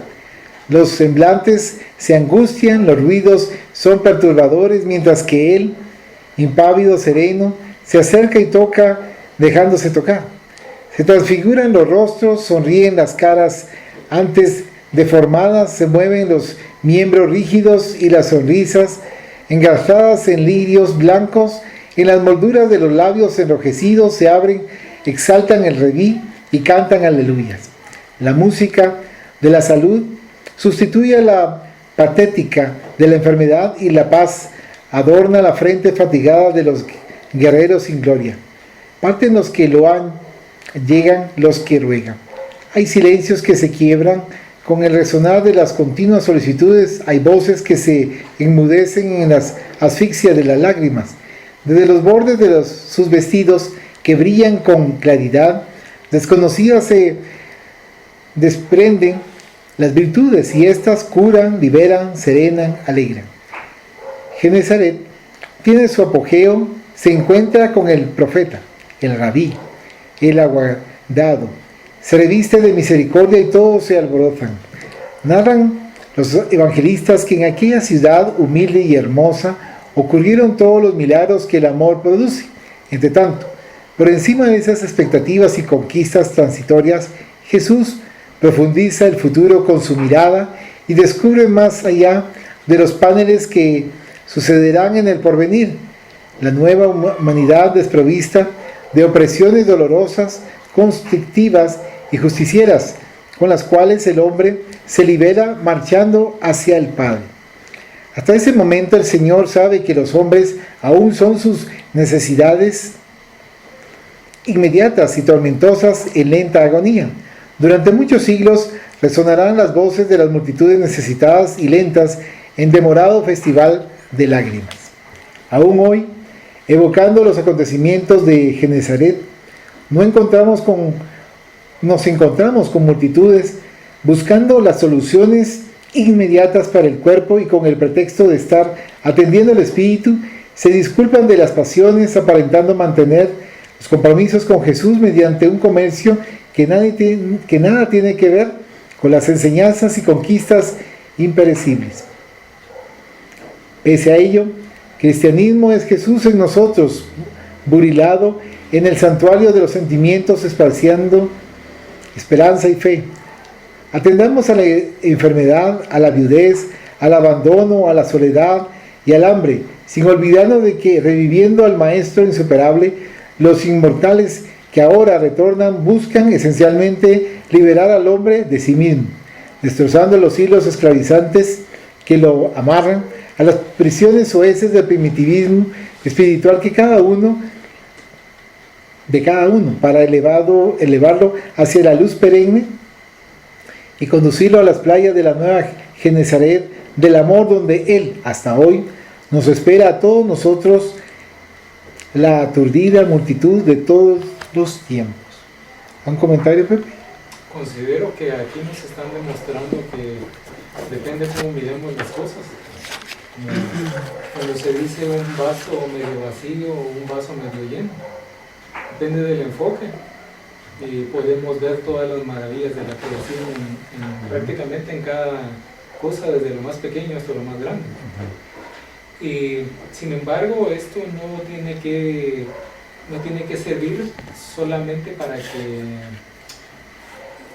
[SPEAKER 1] Los semblantes se angustian, los ruidos son perturbadores, mientras que él, impávido, sereno, se acerca y toca, dejándose tocar. Se transfiguran los rostros, sonríen las caras antes deformadas, se mueven los miembros rígidos y las sonrisas, engarzadas en lirios blancos, en las molduras de los labios enrojecidos se abren, exaltan el reví y cantan aleluyas. La música de la salud sustituye a la patética de la enfermedad y la paz adorna la frente fatigada de los guerreros sin gloria. Parten los que loan, llegan los que ruegan. Hay silencios que se quiebran con el resonar de las continuas solicitudes, hay voces que se enmudecen en las asfixias de las lágrimas. Desde los bordes de sus vestidos que brillan con claridad, desconocidas se desprenden las virtudes y éstas curan, liberan, serenan, alegran. Genesaret tiene su apogeo, se encuentra con el profeta, el rabí, el aguardado. Se reviste de misericordia y todos se alborotan. Narran los evangelistas que en aquella ciudad humilde y hermosa ocurrieron todos los milagros que el amor produce. Entre tanto, por encima de esas expectativas y conquistas transitorias, Jesús profundiza el futuro con su mirada y descubre más allá de los paneles que sucederán en el porvenir, la nueva humanidad desprovista de opresiones dolorosas, constrictivas y justicieras, con las cuales el hombre se libera marchando hacia el Padre. Hasta ese momento el Señor sabe que los hombres aún son sus necesidades inmediatas y tormentosas en lenta agonía. Durante muchos siglos resonarán las voces de las multitudes necesitadas y lentas en demorado festival de lágrimas. Aún hoy, evocando los acontecimientos de Genesaret, nos encontramos con multitudes buscando las soluciones inmediatas para el cuerpo y con el pretexto de estar atendiendo el espíritu, se disculpan de las pasiones aparentando mantener los compromisos con Jesús mediante un comercio que nada tiene que ver con las enseñanzas y conquistas imperecibles. Pese a ello, cristianismo es Jesús en nosotros, burilado en el santuario de los sentimientos, esparciendo esperanza y fe. Atendamos a la enfermedad, a la viudez, al abandono, a la soledad y al hambre, sin olvidarnos de que, reviviendo al Maestro insuperable, los inmortales que ahora retornan buscan esencialmente liberar al hombre de sí mismo, destrozando los hilos esclavizantes que lo amarran a las prisiones soeces del primitivismo espiritual de cada uno, para elevarlo hacia la luz perenne y conducirlo a las playas de la nueva Genesaret del amor, donde Él, hasta hoy, nos espera a todos nosotros, la aturdida multitud de todos los tiempos. ¿Un comentario, Pepe?
[SPEAKER 3] Considero que aquí nos están demostrando que depende cómo miremos las cosas. Cuando se dice un vaso medio vacío o un vaso medio lleno, depende del enfoque, y podemos ver todas las maravillas de la creación prácticamente en cada cosa, desde lo más pequeño hasta lo más grande. Y sin embargo, esto no tiene que servir solamente para que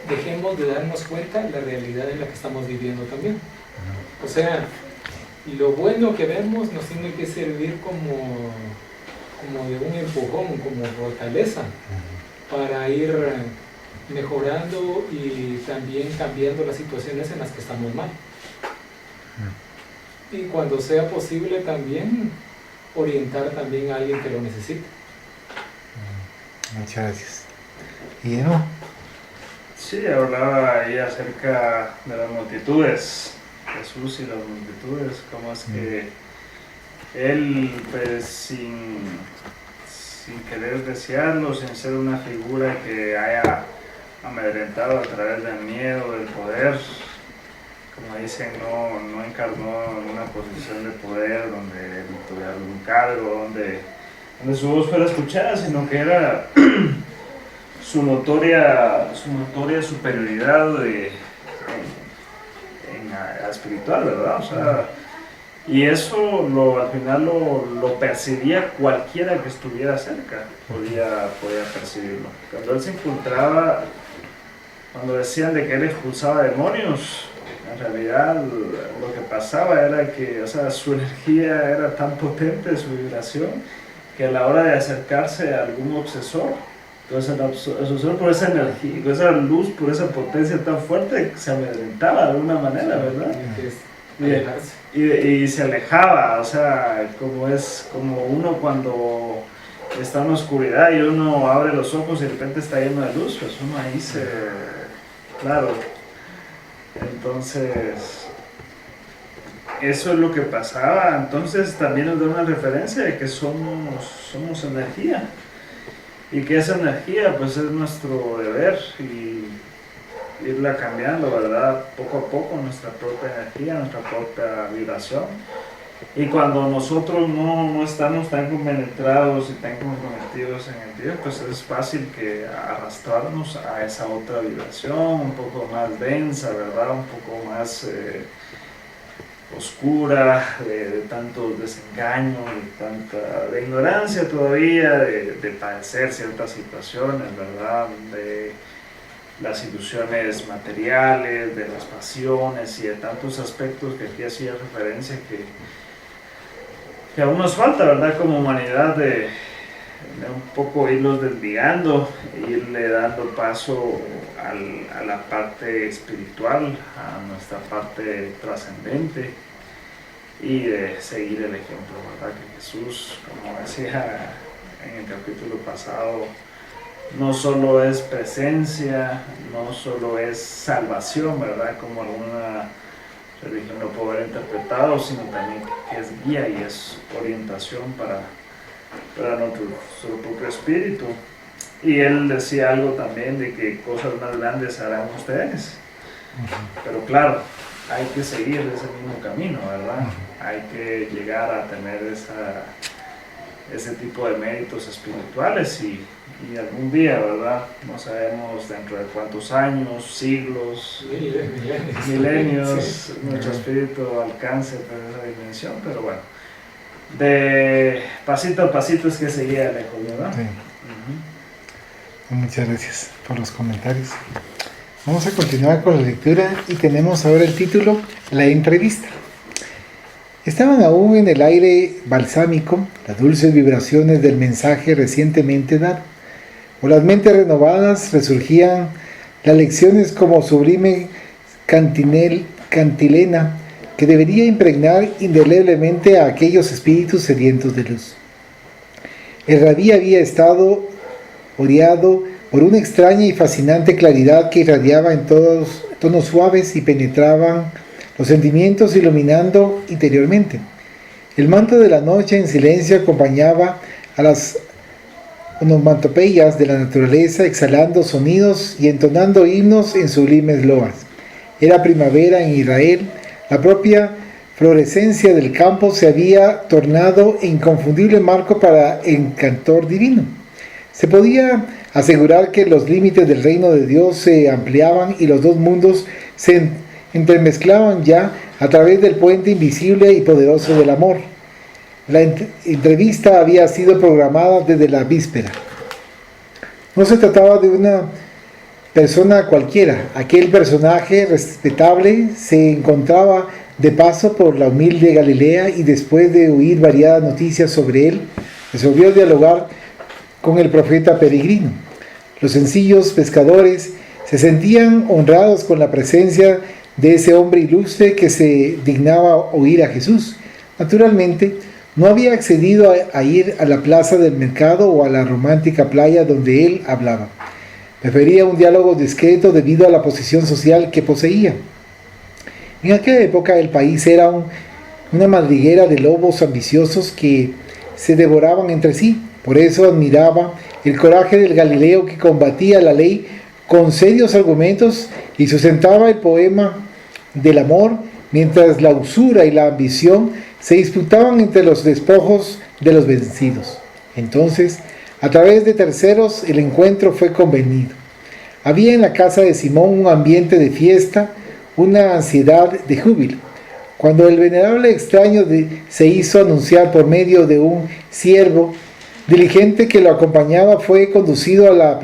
[SPEAKER 3] dejemos de darnos cuenta de la realidad en la que estamos viviendo también. O sea, lo bueno que vemos nos tiene que servir como de un empujón, como fortaleza, para ir mejorando y también cambiando las situaciones en las que estamos mal. Y cuando sea posible también orientar también a alguien que lo necesite.
[SPEAKER 1] Muchas gracias. ¿Y no?
[SPEAKER 2] Sí, hablaba ahí acerca de las multitudes, Jesús y las multitudes, cómo es que Él, pues sin querer desearlo, sin ser una figura que haya amedrentado a través del miedo, del poder, como dicen, no encarnó en una posición de poder donde tuviera algún cargo, donde su voz fuera escuchada, sino que era su notoria superioridad en la espiritual, ¿verdad? O sea, y eso al final lo percibía cualquiera que estuviera cerca, podía percibirlo. Cuando él se infiltraba, cuando decían de que él expulsaba demonios, en realidad lo que pasaba era que, o sea, su energía era tan potente, su vibración, que a la hora de acercarse a algún obsesor, entonces el obsesor por esa energía, por esa luz, por esa potencia tan fuerte, se amedrentaba de alguna manera, ¿verdad? Y se alejaba, o sea, como uno cuando está en la oscuridad y uno abre los ojos y de repente está lleno de luz, pues uno ahí claro. Entonces, eso es lo que pasaba. Entonces también nos da una referencia de que somos energía, y que esa energía pues es nuestro deber y irla cambiando, ¿verdad? Poco a poco, nuestra propia energía, nuestra propia vibración. Y cuando nosotros no estamos tan compenetrados y tan comprometidos en el Dios, pues es fácil que arrastrarnos a esa otra vibración, un poco más densa, ¿verdad? Un poco más oscura, de tanto desengaño, de ignorancia todavía, de padecer ciertas situaciones, ¿verdad? De las ilusiones materiales, de las pasiones y de tantos aspectos que aquí hacía referencia que aún nos falta, ¿verdad? Como humanidad de un poco irlos desviando, irle dando paso a la parte espiritual, a nuestra parte trascendente, y de seguir el ejemplo, ¿verdad? Que Jesús, como decía en el capítulo pasado, no solo es presencia, no solo es salvación, ¿verdad? Como alguna religión lo puede haber interpretado, sino también que es guía y es orientación para nuestro propio espíritu. Y él decía algo también de que cosas más grandes harán ustedes. Pero claro, hay que seguir ese mismo camino, ¿verdad? Hay que llegar a tener ese tipo de méritos espirituales y algún día, ¿verdad? No sabemos dentro de cuántos años, siglos, milenios, sí, nuestro espíritu alcance esa dimensión, pero bueno, de pasito a pasito es que seguía lejos, ¿verdad? Sí.
[SPEAKER 1] Muchas gracias por los comentarios. Vamos a continuar con la lectura y tenemos ahora el título, La entrevista. Estaban aún en el aire balsámico las dulces vibraciones del mensaje recientemente dado. Por las mentes renovadas resurgían las lecciones como sublime cantilena que debería impregnar indeleblemente a aquellos espíritus sedientos de luz. El rabí había estado oreado por una extraña y fascinante claridad que irradiaba en tonos suaves y penetraban los sentimientos iluminando interiormente. El manto de la noche en silencio acompañaba a las onomatopeyas de la naturaleza, exhalando sonidos y entonando himnos en sublimes loas. Era primavera en Israel, la propia florescencia del campo se había tornado inconfundible marco para el cantor divino. Se podía asegurar que los límites del reino de Dios se ampliaban y los dos mundos se entremezclaban ya a través del puente invisible y poderoso del amor. La entrevista había sido programada desde la víspera. No se trataba de una persona cualquiera. Aquel personaje respetable se encontraba de paso por la humilde Galilea y después de oír variadas noticias sobre él, resolvió dialogar con el profeta peregrino. Los sencillos pescadores se sentían honrados con la presencia de ese hombre ilustre que se dignaba oír a Jesús. Naturalmente, no había accedido a ir a la plaza del mercado o a la romántica playa donde él hablaba. Prefería un diálogo discreto debido a la posición social que poseía. En aquella época el país era una madriguera de lobos ambiciosos que se devoraban entre sí. Por eso admiraba el coraje del Galileo que combatía la ley con serios argumentos y sustentaba el poema del amor, mientras la usura y la ambición se disputaban entre los despojos de los vencidos. Entonces, a través de terceros, el encuentro fue convenido. Había en la casa de Simón un ambiente de fiesta, una ansiedad de júbilo. Cuando el venerable extraño se hizo anunciar por medio de un siervo diligente que lo acompañaba, fue conducido a la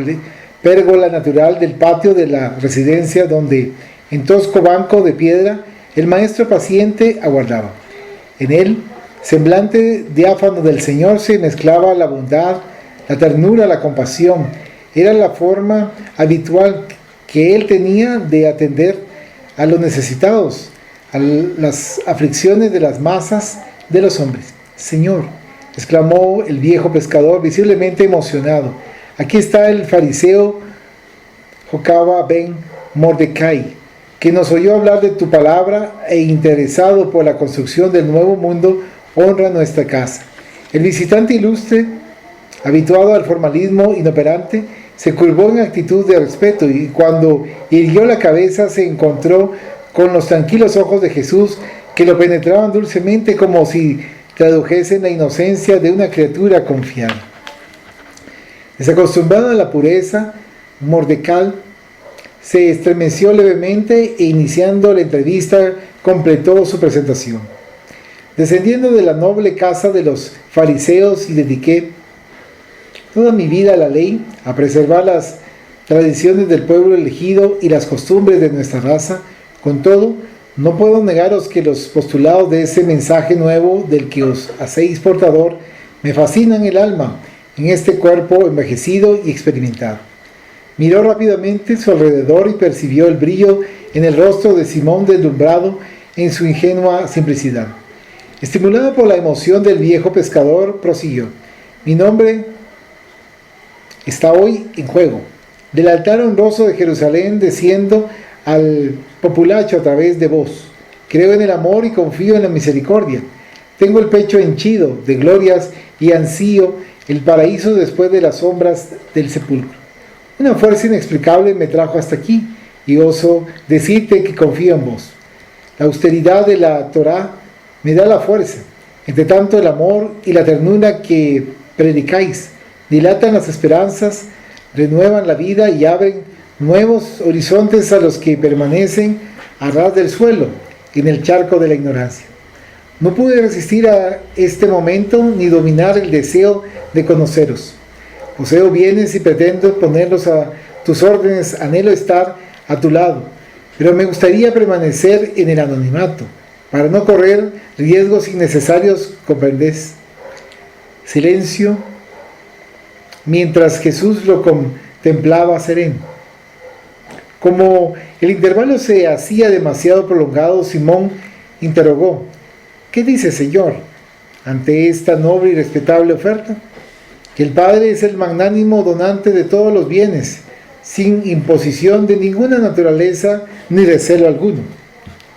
[SPEAKER 1] pérgola natural del patio de la residencia, donde, en tosco banco de piedra, el maestro paciente aguardaba. En él, semblante diáfano del Señor, se mezclaba la bondad, la ternura, la compasión. Era la forma habitual que él tenía de atender a los necesitados, a las aflicciones de las masas de los hombres. «Señor», exclamó el viejo pescador, visiblemente emocionado, «aquí está el fariseo Jocaba ben Mordecai, que nos oyó hablar de tu palabra e interesado por la construcción del nuevo mundo, honra nuestra casa». El visitante ilustre, habituado al formalismo inoperante, se curvó en actitud de respeto y cuando irguió la cabeza se encontró con los tranquilos ojos de Jesús que lo penetraban dulcemente como si tradujesen la inocencia de una criatura confiada. Desacostumbrado a la pureza, Mordecai se estremeció levemente e iniciando la entrevista completó su presentación. Descendiendo de la noble casa de los fariseos y dediqué toda mi vida a la ley, a preservar las tradiciones del pueblo elegido y las costumbres de nuestra raza. Con todo, no puedo negaros que los postulados de ese mensaje nuevo del que os hacéis portador me fascinan el alma en este cuerpo envejecido y experimentado. Miró rápidamente a su alrededor y percibió el brillo en el rostro de Simón deslumbrado en su ingenua simplicidad. Estimulado por la emoción del viejo pescador, prosiguió: «Mi nombre está hoy en juego. Del altar honroso de Jerusalén desciendo al populacho a través de vos. Creo en el amor y confío en la misericordia. Tengo el pecho henchido de glorias y ansío el paraíso después de las sombras del sepulcro. Una fuerza inexplicable me trajo hasta aquí y oso decirte que confío en vos. La austeridad de la Torá me da la fuerza. Entre tanto, el amor y la ternura que predicáis dilatan las esperanzas, renuevan la vida y abren nuevos horizontes a los que permanecen a ras del suelo, en el charco de la ignorancia. No pude resistir a este momento ni dominar el deseo de conoceros. Poseo bienes y pretendo ponerlos a tus órdenes, anhelo estar a tu lado, pero me gustaría permanecer en el anonimato, para no correr riesgos innecesarios, ¿comprendés?». Silencio, mientras Jesús lo contemplaba sereno. Como el intervalo se hacía demasiado prolongado, Simón interrogó: «¿Qué dice, Señor, ante esta noble y respetable oferta?». «Que el Padre es el magnánimo donante de todos los bienes, sin imposición de ninguna naturaleza ni recelo alguno.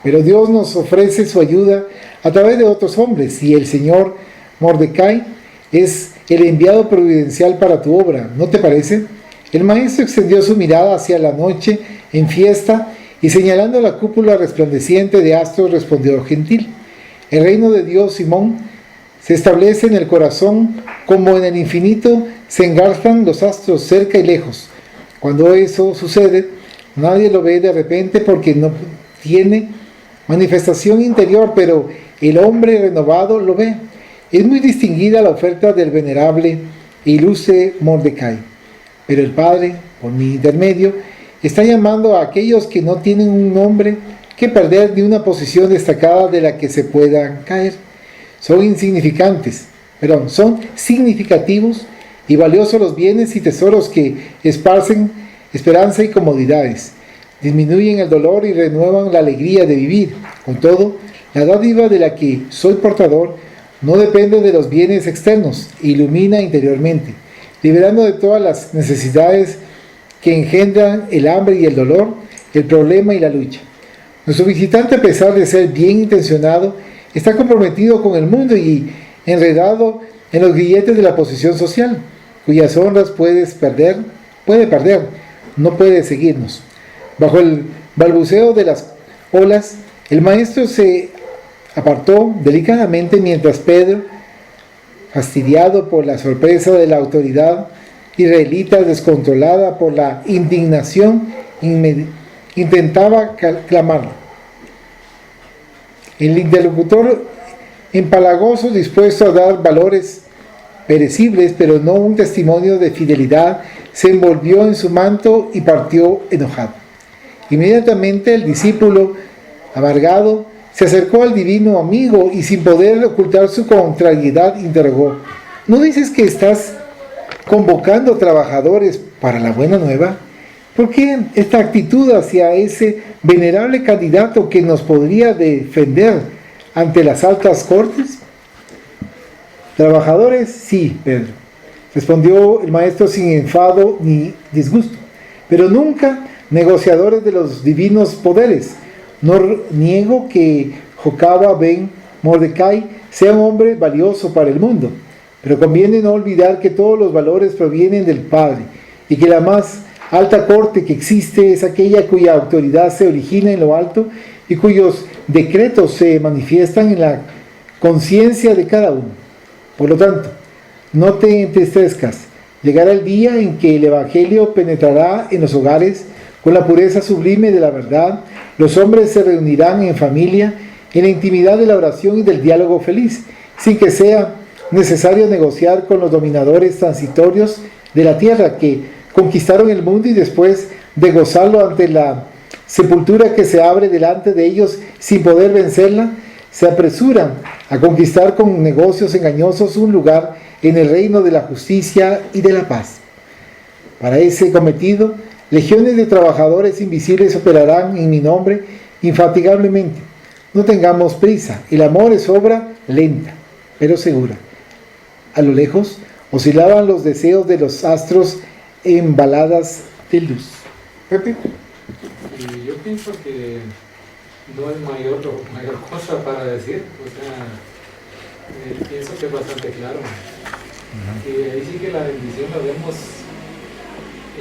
[SPEAKER 1] Pero Dios nos ofrece su ayuda a través de otros hombres, y el Señor Mordecai es el enviado providencial para tu obra, ¿no te parece?». El maestro extendió su mirada hacia la noche en fiesta y señalando la cúpula resplandeciente de astros respondió gentil: «El reino de Dios, Simón, se establece en el corazón como en el infinito se engarzan los astros cerca y lejos. Cuando eso sucede, nadie lo ve de repente porque no tiene manifestación interior, pero el hombre renovado lo ve. Es muy distinguida la oferta del venerable e ilustre Mordecai, pero el Padre, por mi intermedio, está llamando a aquellos que no tienen un nombre que perder ni una posición destacada de la que se puedan caer. Son significativos y valiosos los bienes y tesoros que esparcen esperanza y comodidades, disminuyen el dolor y renuevan la alegría de vivir. Con todo, la dádiva de la que soy portador no depende de los bienes externos, ilumina interiormente, liberando de todas las necesidades que engendran el hambre y el dolor, el problema y la lucha. Nuestro visitante, a pesar de ser bien intencionado, está comprometido con el mundo y enredado en los grilletes de la posición social, cuyas honras puede perder, no puede seguirnos. Bajo el balbuceo de las olas, el maestro se apartó delicadamente mientras Pedro, fastidiado por la sorpresa de la autoridad israelita descontrolada por la indignación, intentaba clamarlo. El interlocutor empalagoso, dispuesto a dar valores perecibles, pero no un testimonio de fidelidad, se envolvió en su manto y partió enojado. Inmediatamente el discípulo, amargado, se acercó al divino amigo y, sin poder ocultar su contrariedad, interrogó: ¿no dices que estás convocando trabajadores para la buena nueva? ¿Por qué esta actitud hacia ese venerable candidato que nos podría defender ante las altas cortes? Trabajadores, sí, Pedro, respondió el maestro sin enfado ni disgusto, pero nunca negociadores de los divinos poderes. No niego que Jocaba ben Mordecai sea un hombre valioso para el mundo, pero conviene no olvidar que todos los valores provienen del Padre y que la más alta corte que existe es aquella cuya autoridad se origina en lo alto y cuyos decretos se manifiestan en la conciencia de cada uno. Por lo tanto, no te entristezcas. Llegará el día en que el Evangelio penetrará en los hogares con la pureza sublime de la verdad. Los hombres se reunirán en familia, en la intimidad de la oración y del diálogo feliz, sin que sea necesario negociar con los dominadores transitorios de la tierra que conquistaron el mundo y, después de gozarlo ante la sepultura que se abre delante de ellos sin poder vencerla, se apresuran a conquistar con negocios engañosos un lugar en el reino de la justicia y de la paz. Para ese cometido, legiones de trabajadores invisibles operarán en mi nombre infatigablemente. No tengamos prisa, el amor es obra lenta, pero segura. A lo lejos oscilaban los deseos de los astros en baladas de luz. Pepe.
[SPEAKER 3] Y yo pienso que no hay mayor cosa para decir, o sea, pienso que es bastante claro. Y ahí sí que la bendición la vemos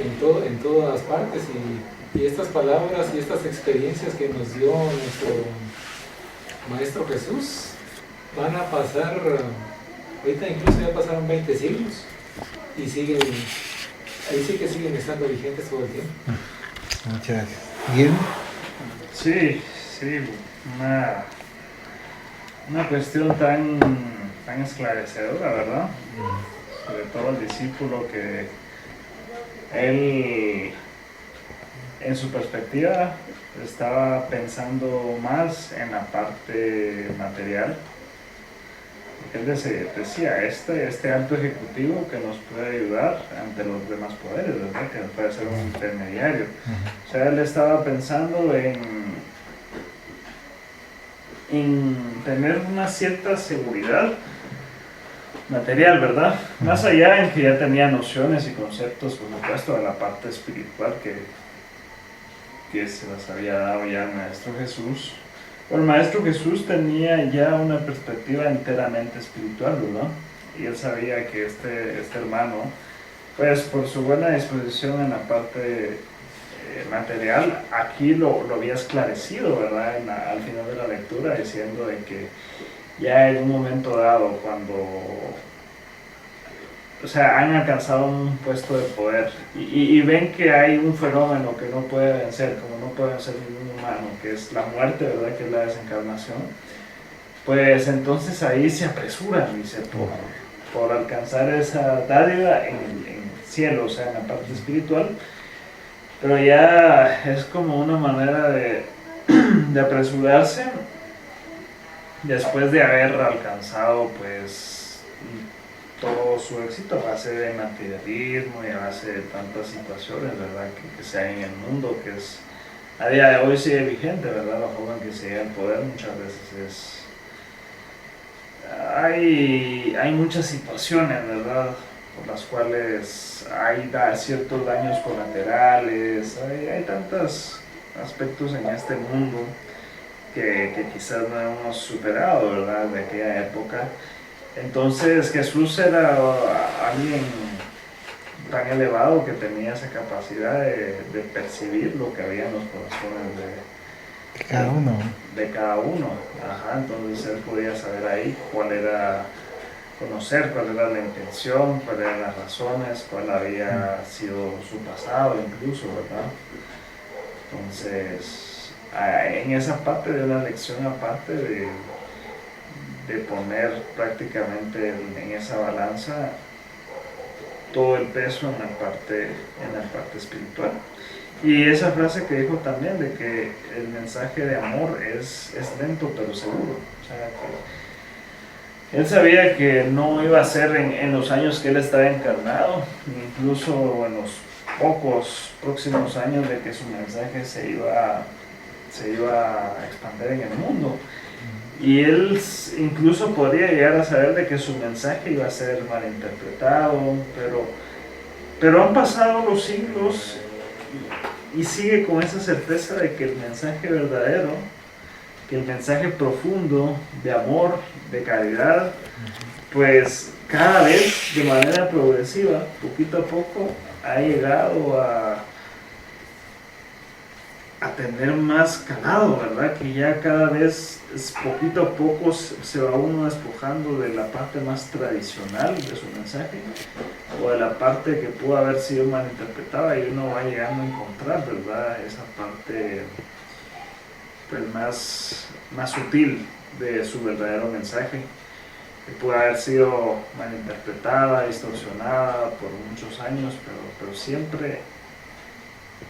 [SPEAKER 3] en todas partes, y estas palabras y estas experiencias que nos dio nuestro Maestro Jesús van a pasar, ahorita incluso ya pasaron 20 siglos y siguen, ahí sí que siguen estando vigentes todo el tiempo.
[SPEAKER 1] Muchas gracias. ¿Bien?
[SPEAKER 2] Sí, una cuestión tan esclarecedora, ¿verdad? Sobre todo el discípulo, que él, en su perspectiva, estaba pensando más en la parte material. Él decía, este alto ejecutivo que nos puede ayudar ante los demás poderes, ¿verdad? Que puede ser un intermediario. O sea, él estaba pensando en tener una cierta seguridad material, ¿verdad? Más allá en que ya tenía nociones y conceptos, por supuesto, de la parte espiritual que se las había dado ya el Maestro Jesús. Pero el Maestro Jesús tenía ya una perspectiva enteramente espiritual, ¿verdad? Y él sabía que este hermano, pues por su buena disposición en la parte material, aquí lo había esclarecido, ¿verdad? Al final de la lectura, diciendo de que ya en un momento dado, cuando, o sea, han alcanzado un puesto de poder y ven que hay un fenómeno que no puede vencer, como no puede vencer ningún humano, que es la muerte, ¿verdad? Que es la desencarnación. Pues entonces ahí se apresuran, dice, por alcanzar esa dádiva en el cielo, o sea, en la parte espiritual. Pero ya es como una manera de apresurarse después de haber alcanzado, pues, todo su éxito a base de materialismo y a base de tantas situaciones, ¿verdad? Que se hay en el mundo, que es a día de hoy sigue vigente, ¿verdad? La forma en que se llega al poder muchas veces es... Hay muchas situaciones, ¿verdad? Por las cuales hay ciertos daños colaterales, hay tantos aspectos en este mundo que quizás no hemos superado, ¿verdad? De aquella época. Entonces Jesús era alguien tan elevado que tenía esa capacidad de percibir lo que había en los corazones
[SPEAKER 1] De cada uno.
[SPEAKER 2] de cada uno. Ajá, entonces él podía saber ahí conocer cuál era la intención, cuáles eran las razones, cuál había sido su pasado incluso, ¿verdad? Entonces, en esa parte de una lección aparte de poner prácticamente en esa balanza todo el peso en la parte espiritual. Y esa frase que dijo también de que el mensaje de amor es lento pero seguro. O sea, que él sabía que no iba a ser en los años que él estaba encarnado, incluso en los pocos próximos años de que su mensaje se iba a expandir en el mundo. Y él incluso podría llegar a saber de que su mensaje iba a ser malinterpretado, pero han pasado los siglos y sigue con esa certeza de que el mensaje verdadero, que el mensaje profundo de amor, de caridad, pues cada vez de manera progresiva, poquito a poco, ha llegado a tener más calado, ¿verdad? Que ya cada vez, poquito a poco, se va uno despojando de la parte más tradicional de su mensaje, o de la parte que pudo haber sido malinterpretada, y uno va llegando a encontrar, ¿verdad? Esa parte pues, más sutil de su verdadero mensaje, que pudo haber sido malinterpretada, distorsionada por muchos años, pero siempre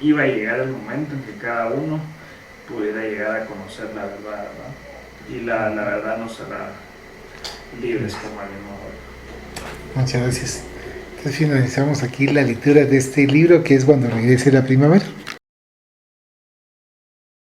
[SPEAKER 2] iba a llegar el momento en que cada uno pudiera llegar a conocer la verdad, ¿verdad? Y la verdad nos hará libres como alguien hoy.
[SPEAKER 1] Muchas gracias. Entonces finalizamos aquí la lectura de este libro que es Cuando regrese la primavera.